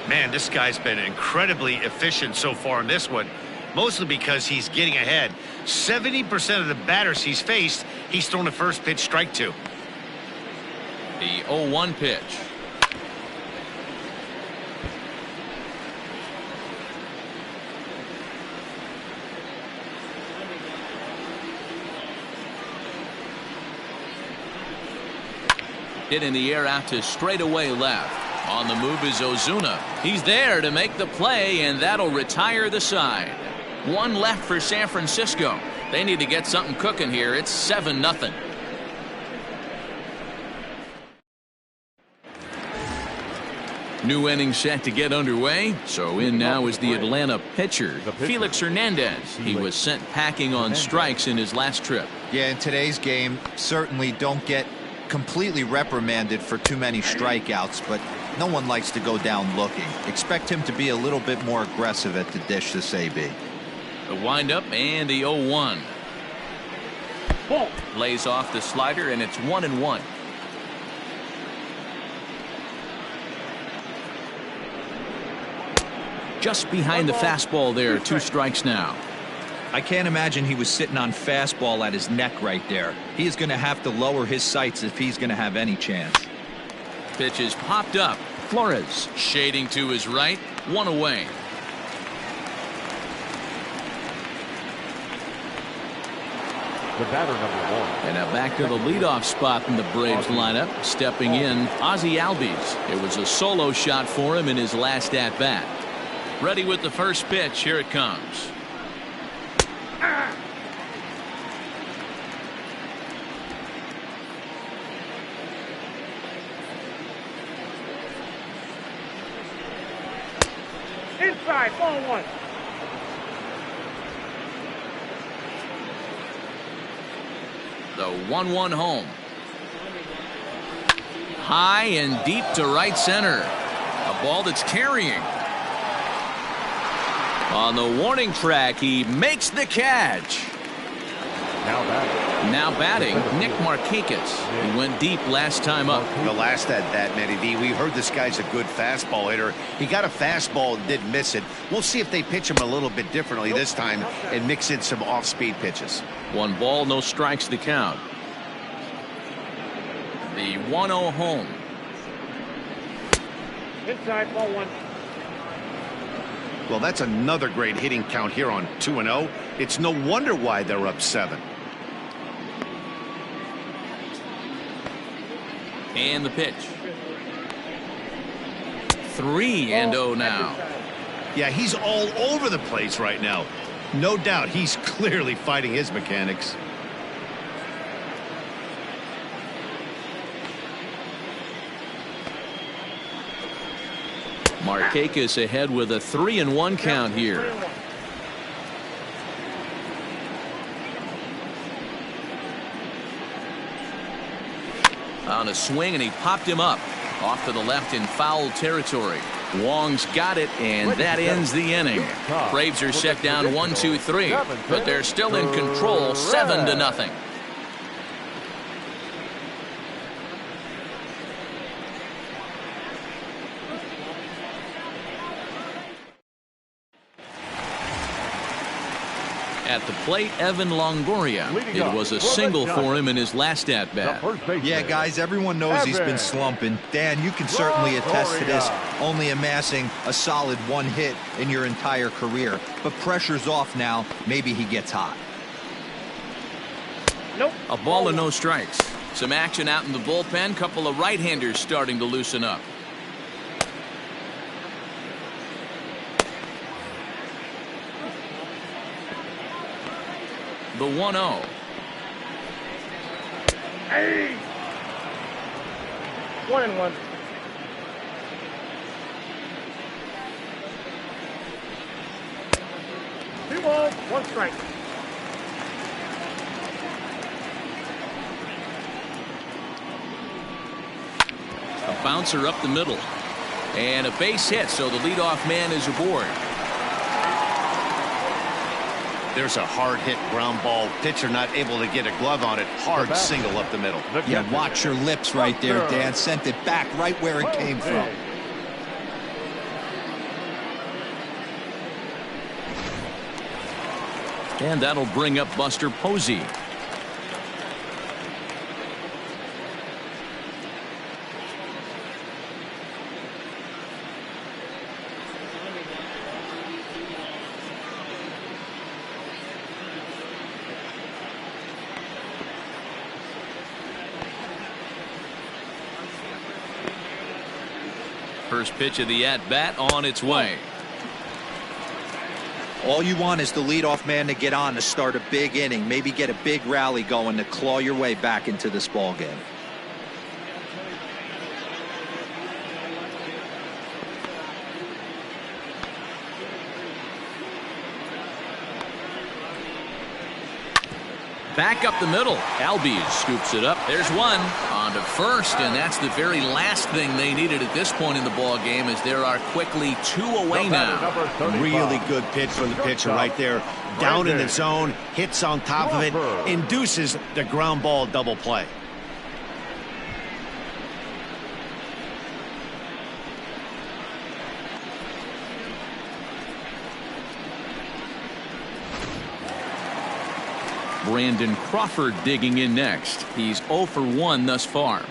Man, this guy's been incredibly efficient so far in this one, mostly because he's getting ahead. 70% of the batters he's faced, he's thrown the first pitch, strike 2.
The 0-1 pitch. Hit in the air out to straightaway left. On the move is Ozuna. He's there to make the play, and that'll retire the side. 1 left for San Francisco. They need to get something cooking here. It's 7-0. New inning set to get underway. So in now is the Atlanta pitcher, Felix Hernandez. He was sent packing on strikes in his last trip.
Yeah, in today's game, certainly don't get completely reprimanded for too many strikeouts, but no one likes to go down looking. Expect him to be a little bit more aggressive at the dish this AB.
The windup and the 0-1. Lays off the slider, and it's 1-1. Just behind the fastball there. 2 strikes now.
I can't imagine he was sitting on fastball at his neck right there. He is going to have to lower his sights if he's going to have any chance.
Pitch is popped up. Flores shading to his right. 1 away.
The batter, number 1.
And now back to the leadoff spot in the Braves lineup. Stepping in, Ozzie Albies. It was a solo shot for him in his last at-bat. Ready with the first pitch. Here it comes.
Inside, ball 1.
The 1-1 home. High and deep to right center. A ball that's carrying. On the warning track, he makes the catch. Now batting, Nick Markakis. He went deep last time up.
The last at that, Matty D, we heard this guy's a good fastball hitter. He got a fastball and didn't miss it. We'll see if they pitch him a little bit differently this time and mix in some off-speed pitches.
1 ball, no strikes the count. The 1-0 home.
Inside, ball 1.
Well, that's another great hitting count here on 2-0. It's no wonder why they're up 7.
And the pitch. 3-0 now.
Yeah, he's all over the place right now. No doubt he's clearly fighting his mechanics.
Markakis ahead with a 3-1 count here. On a swing, and he popped him up off to the left in foul territory. Wong's got it, and that ends the inning. Braves are set down 1-2-3, but they're still in control 7-0. At the plate, Evan Longoria. It was a single for him in his last at-bat.
Yeah, guys, everyone knows he's been slumping. Dan, you can certainly attest to this, only amassing a solid 1 hit in your entire career. But pressure's off now. Maybe he gets hot.
Nope.
A ball and no strikes. Some action out in the bullpen. Couple of right-handers starting to loosen up. The 1-0.
Hey! 1-1. One strike.
A bouncer up the middle. And a base hit, so the leadoff man is aboard.
There's a hard hit ground ball. Pitcher not able to get a glove on it. Hard single up the middle.
Yeah, watch your lips right there, Dan. Sent it back right where it came from.
And that'll bring up Buster Posey. First pitch of the at-bat on its way.
All you want is the leadoff man to get on to start a big inning, maybe get a big rally going to claw your way back into this ball game.
Back up the middle. Albies scoops it up. There's one on to first, and that's the very last thing they needed at this point in the ball game, as there are quickly 2 away now.
Really good pitch from the pitcher right there. Down in the zone, hits on top of it, induces the ground ball double play.
Brandon Crawford digging in next. He's 0 for 1 thus far.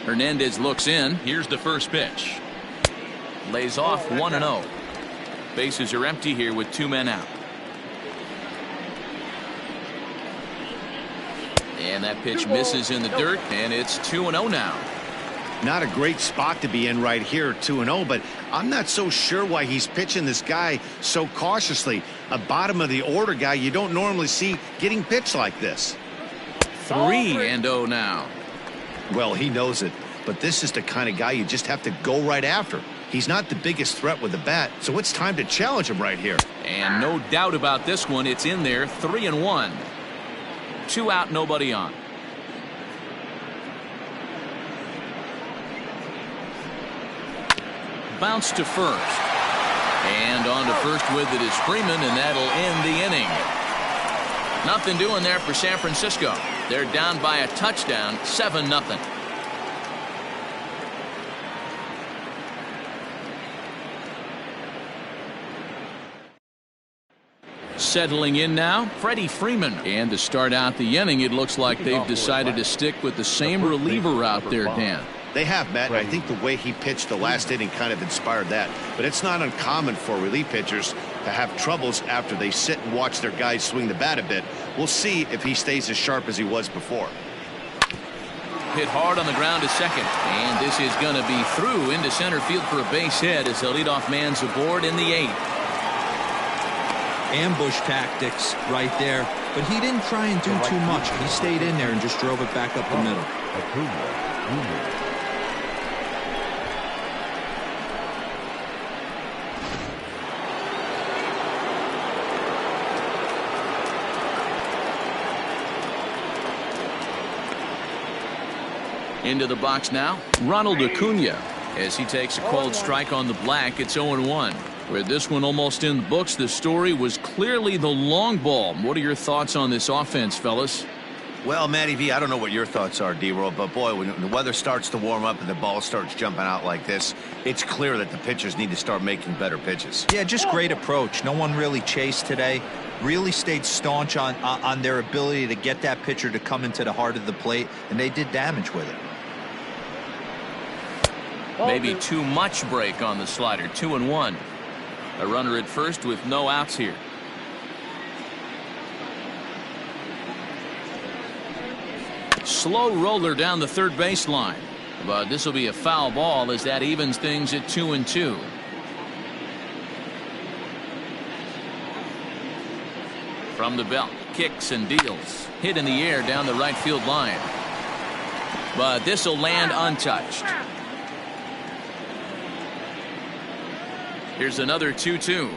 Hernandez looks in. Here's the first pitch. Lays off 1-0. Bases are empty here with 2 men out. And that pitch misses in the dirt, and it's 2-0 now.
Not a great spot to be in right here, 2-0, but I'm not so sure why he's pitching this guy so cautiously. A bottom of the order guy you don't normally see getting pitched like this.
3-0 now.
Well, he knows it, but this is the kind of guy you just have to go right after. He's not the biggest threat with the bat, so it's time to challenge him right here.
And no doubt about this one, it's in there. 3-1. 2 out, nobody on. Bounce to first. And on to first with it is Freeman, and that'll end the inning. Nothing doing there for San Francisco. They're down by a touchdown, 7-0. Settling in now, Freddie Freeman. And to start out the inning, it looks like they've decided to stick with the same reliever out there, Dan.
They have, Matt, and I think the way he pitched the last inning kind of inspired that. But it's not uncommon for relief pitchers to have troubles after they sit and watch their guys swing the bat a bit. We'll see if he stays as sharp as he was before.
Hit hard on the ground to second. And this is going to be through into center field for a base hit as the leadoff man's aboard in the 8th.
Ambush tactics right there, but he didn't try and do too much. He stayed in there and just drove it back up the middle.
Into the box now, Ronald Acuna, as he takes a cold strike on the black. It's 0-1. With this one almost in the books, the story was clearly the long ball. What are your thoughts on this offense, fellas?
Well, Matty V, I don't know what your thoughts are, D-Roll, but boy, when the weather starts to warm up and the ball starts jumping out like this, it's clear that the pitchers need to start making better pitches.
Yeah, just great approach. No one really chased today. Really stayed staunch on their ability to get that pitcher to come into the heart of the plate, and they did damage with it.
Maybe too much break on the slider. 2-1. A runner at first with no outs here. Slow roller down the third baseline, but this will be a foul ball as that evens things at 2-2. From the belt, kicks and deals. Hit in the air down the right field line, but this will land untouched. Here's another 2-2.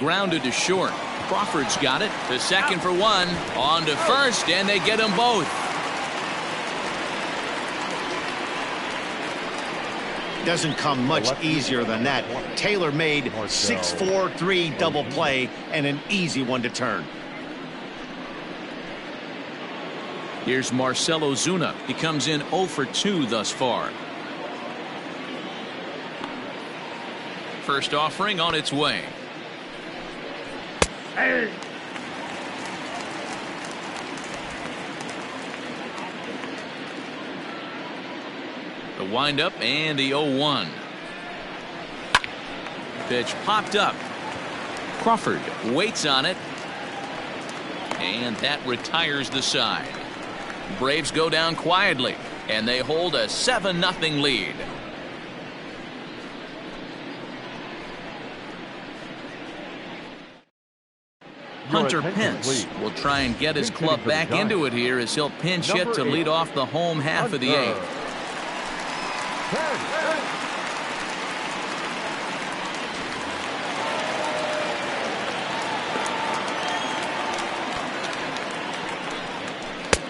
Grounded to short. Crawford's got it. The second for one. On to first, and they get them both.
Doesn't come much easier than that. Taylor made 6-4-3 double play and an easy one to turn.
Here's Marcell Ozuna. He comes in 0 for 2 thus far. First offering on its way.
Hey.
The windup and the 0-1. Pitch popped up. Crawford waits on it. And that retires the side. Braves go down quietly, and they hold a 7-0 lead. Hunter Pence will try and get his club back into it here as he'll pinch hit to lead off the home half of the 8th.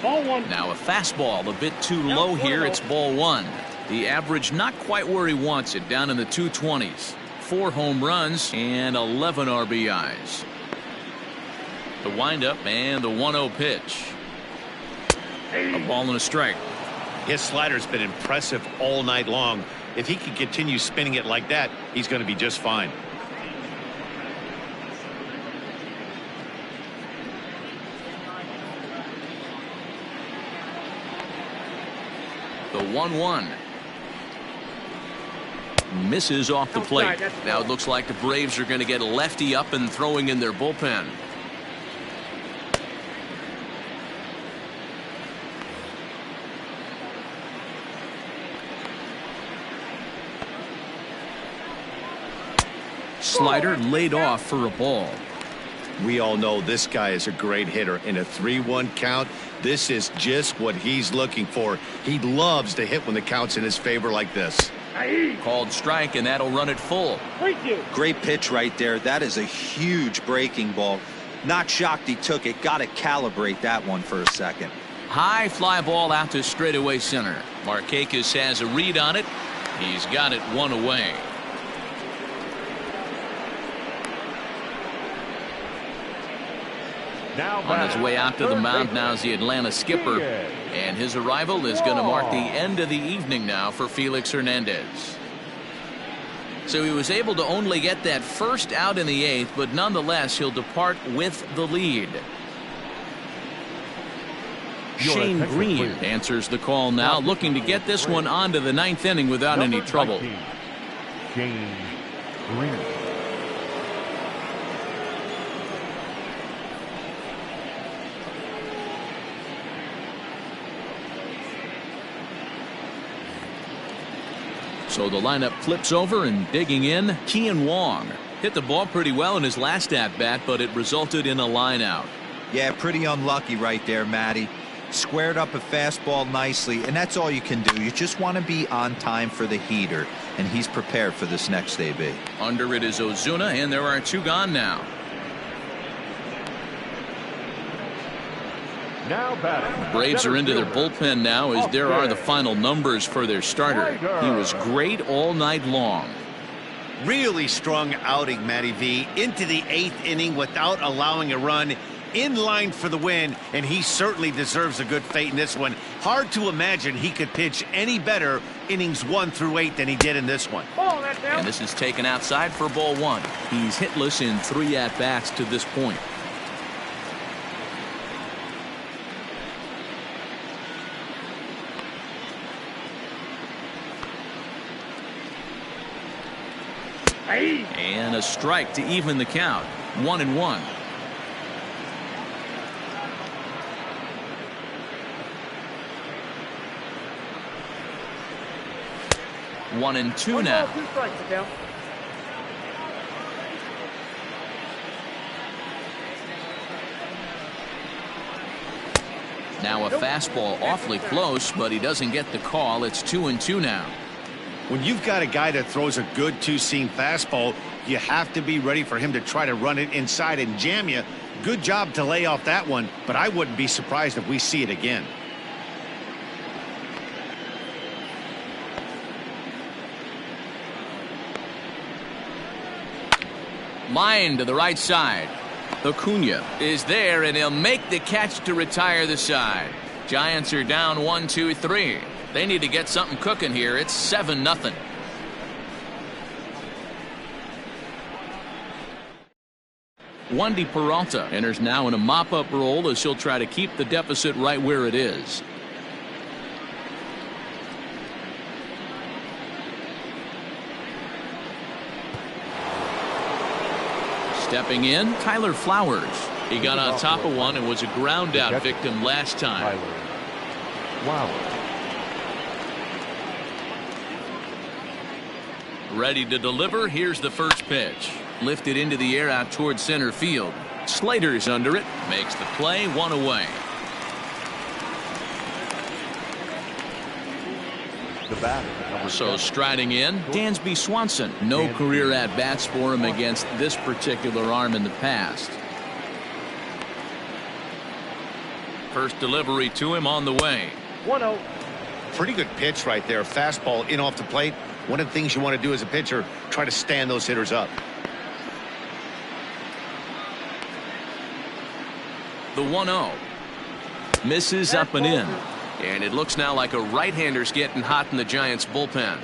Ball one.
Now a fastball a bit too low here. It's ball 1. The average not quite where he wants it, down in the 220s. 4 home runs and 11 RBIs. The windup and the 1-0 pitch. A ball and a strike.
His slider's been impressive all night long. If he can continue spinning it like that, he's going to be just fine.
The 1-1. Misses off the plate. Now it looks like the Braves are going to get a lefty up and throwing in their bullpen. Slider laid off for a ball.
We all know this guy is a great hitter. In a 3-1 count, this is just what he's looking for. He loves to hit when the count's in his favor like this.
Called strike, and that'll run it full.
Great pitch right there. That is a huge breaking ball. Not shocked he took it. Got to calibrate that one for a second.
High fly ball out to straightaway center. Markakis has a read on it. He's got it 1 away. On his way out to the mound now is the Atlanta skipper, and his arrival is going to mark the end of the evening now for Felix Hernandez. So he was able to only get that first out in the 8th, but nonetheless he'll depart with the lead. Shane Green answers the call now, looking to get this one on to the 9th inning without any trouble.
Shane Green.
So the lineup flips over, and digging in, Kian Wong. Hit the ball pretty well in his last at-bat, but it resulted in a line out.
Yeah, pretty unlucky right there, Matty. Squared up a fastball nicely, and that's all you can do. You just want to be on time for the heater, and he's prepared for this next AB.
Under it is Ozuna, and there are 2 gone now.
Now batting.
Braves are into their bullpen now, as there are the final numbers for their starter. He was great all night long.
Really strong outing, Matty V. Into the 8th inning without allowing a run. In line for the win, and he certainly deserves a good fate in this one. Hard to imagine he could pitch any better innings 1 through 8 than he did in this one.
And this is taken outside for ball 1. He's hitless in 3 at-bats to this point. And a strike to even the count. 1-1. One and two now. Now a fastball awfully close, but he doesn't get the call. It's 2-2 now.
When you've got a guy that throws a good two-seam fastball, you have to be ready for him to try to run it inside and jam you. Good job to lay off that one, but I wouldn't be surprised if we see it again.
Line to the right side. Acuna is there, and he'll make the catch to retire the side. Giants are down 1-2-3. They need to get something cooking here. It's 7-0. Wandy Peralta enters now in a mop-up role as he'll try to keep the deficit right where it is. Stepping in, Tyler Flowers. He got on top of one and was a ground out victim last time. Ready to deliver. Here's the first pitch. Lifted into the air out towards center field. Slater's under it. Makes the play. One away. So striding in, Dansby Swanson. No career at-bats for him against this particular arm in the past. First delivery to him on the way.
1-0.
Pretty good pitch right there. Fastball in off the plate. One of the things you want to do as a pitcher, try to stand those hitters up.
The 1-0. Misses up and in. And it looks now like a right-hander's getting hot in the Giants bullpen.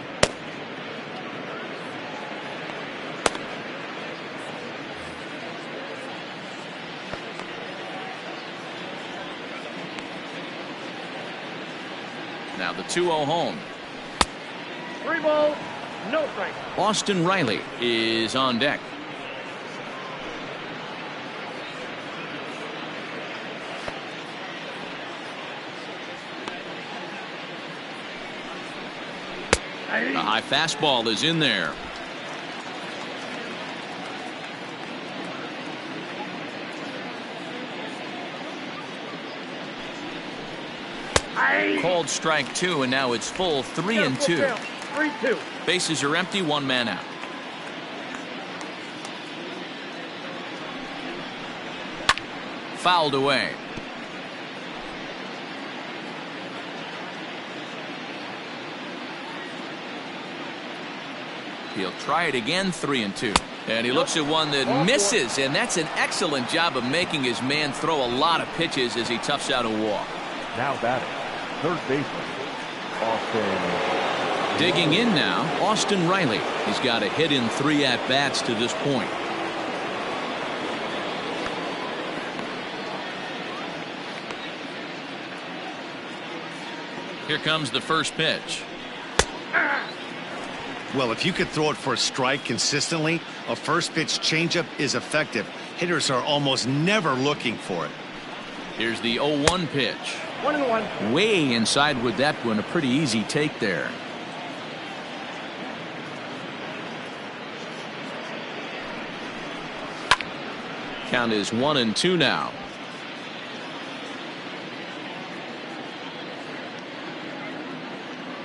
Now the 2-0 home.
3 balls, no strike.
Austin Riley is on deck. The high fastball is in there. Called strike 2, and now it's full 3-2.
3-2.
Bases are empty, one man out. Fouled away. He'll try it again, 3-2. And he looks at one that misses, and that's an excellent job of making his man throw a lot of pitches as he toughs out a walk.
Now batting, third baseman, Austin.
Digging in now, Austin Riley. He's got a hit in 3 at-bats to this point. Here comes the first pitch.
Well, if you could throw it for a strike consistently, a first pitch changeup is effective. Hitters are almost never looking for it.
Here's the 0-1 pitch.
1-1.
Way inside with that one. A pretty easy take there. Count is 1-2 now.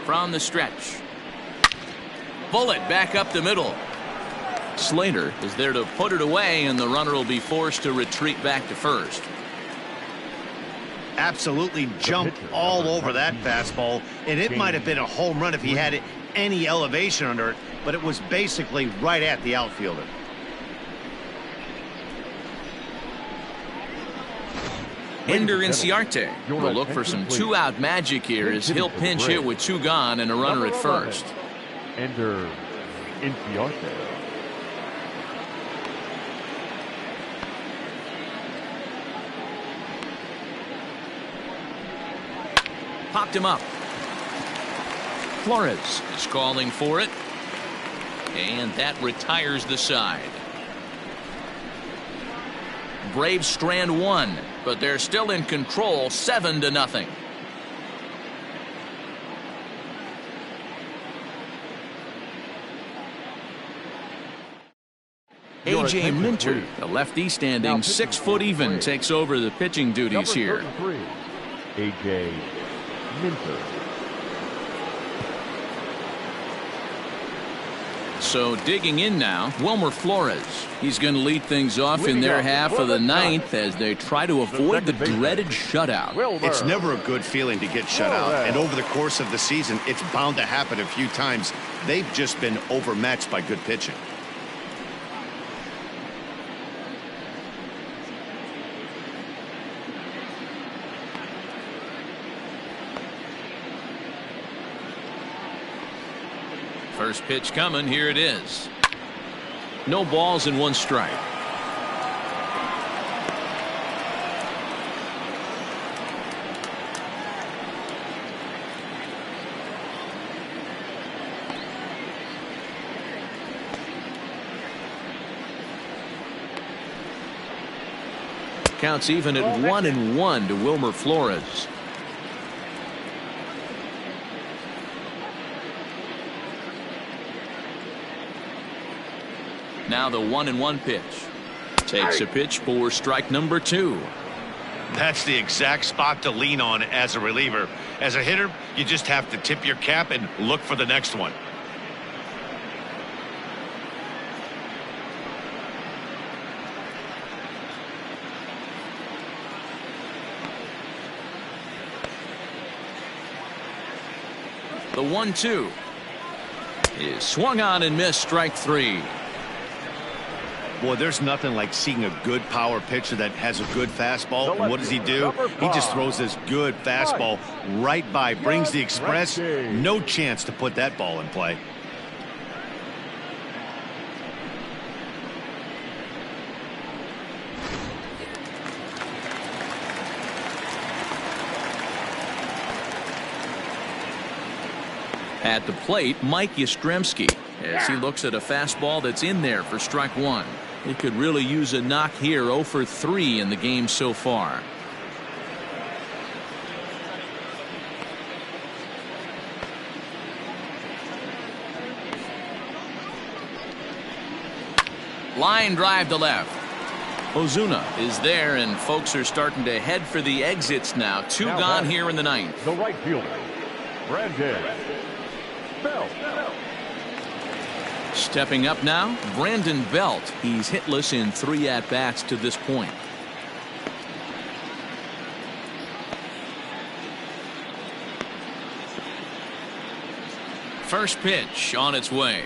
From the stretch. Bullet back up the middle. Slater is there to put it away, and the runner will be forced to retreat back to first.
Absolutely jumped all over that fastball, and it might have been a home run if he had any elevation under it, but it was basically right at the outfielder.
Ender Inciarte will look for some 2-out magic here as he'll pinch hit with 2 gone and a runner at first.
Ender Inciarte.
Popped him up. Flores is calling for it. And that retires the side. Braves strand 1, but they're still in control, 7-0. A.J. Minter, the lefty standing 6 foot even, takes over the pitching duties here.
A.J. Minter.
So digging in now, Wilmer Flores. He's going to lead things off in their half of the ninth as they try to avoid the dreaded shutout.
It's never a good feeling to get shut out, and over the course of the season, it's bound to happen a few times. They've just been overmatched by good pitching.
First pitch coming. Here it is. No balls and 1 strike. Counts even at 1-1 to Wilmer Flores. Now the 1-1 pitch. Takes a pitch for strike number 2.
That's the exact spot to lean on as a reliever. As a hitter, you just have to tip your cap and look for the next one.
The 1-2 is swung on and missed. Strike 3.
Boy, there's nothing like seeing a good power pitcher that has a good fastball. And what does he do? He just throws this good fastball right by, brings the express. No chance to put that ball in play.
At the plate, Mike Yastrzemski, as he looks at a fastball that's in there for strike 1. He could really use a knock here. 0 for 3 in the game so far. Line drive to left. Ozuna is there, and folks are starting to head for the exits now. 2 gone here in the ninth.
The right fielder, Brandon Belt.
Stepping up now, Brandon Belt. He's hitless in 3 at-bats to this point. First pitch on its way.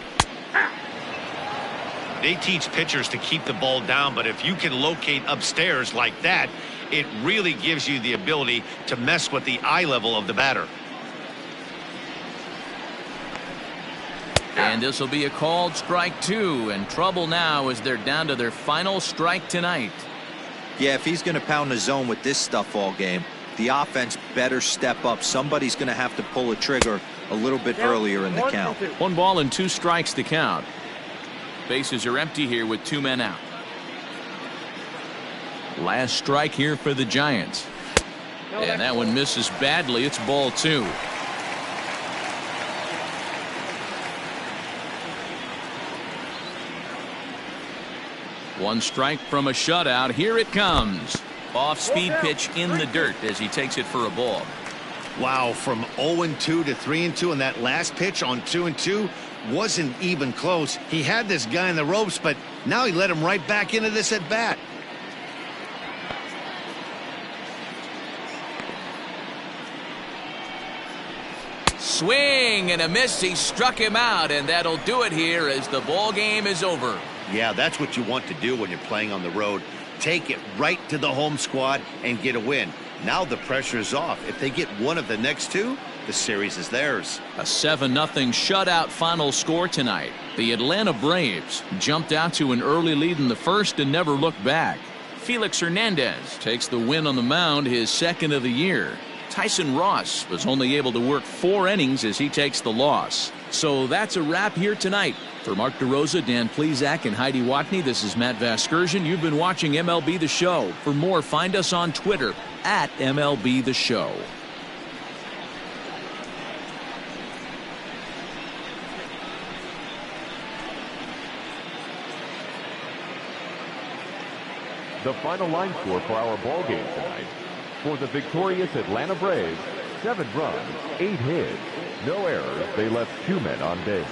They teach pitchers to keep the ball down, but if you can locate upstairs like that, it really gives you the ability to mess with the eye level of the batter.
And this will be a called strike 2, and trouble now as they're down to their final strike tonight.
Yeah, if he's going to pound the zone with this stuff all game, the offense better step up. Somebody's going to have to pull a trigger a little bit earlier in the count.
1 ball and 2 strikes to count. Bases are empty here with 2 men out. Last strike here for the Giants. And that one misses badly. It's ball 2. One strike from a shutout. Here it comes. Off-speed pitch in the dirt as he takes it for a ball.
Wow, from 0-2 to 3-2, and that last pitch on 2-2 wasn't even close. He had this guy in the ropes, but now he let him right back into this at bat.
Swing and a miss. He struck him out, and that'll do it here as the ball game is over.
Yeah, that's what you want to do when you're playing on the road. Take it right to the home squad and get a win. Now the pressure is off. If they get one of the next 2, the series is theirs.
A 7-0 shutout final score tonight. The Atlanta Braves jumped out to an early lead in the first and never looked back. Felix Hernandez takes the win on the mound, his 2nd of the year. Tyson Ross was only able to work 4 innings as he takes the loss. So that's a wrap here tonight. For Mark DeRosa, Dan Plesac, and Heidi Watney, this is Matt Vasgersian. You've been watching MLB The Show. For more, find us on Twitter at MLB The Show.
The final line score for our ball game tonight. For the victorious Atlanta Braves, 7 runs, 8 hits, no errors. They left 2 men on base.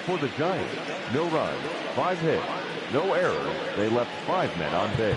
For the Giants, no runs, 5 hits, no errors. They left 5 men on base.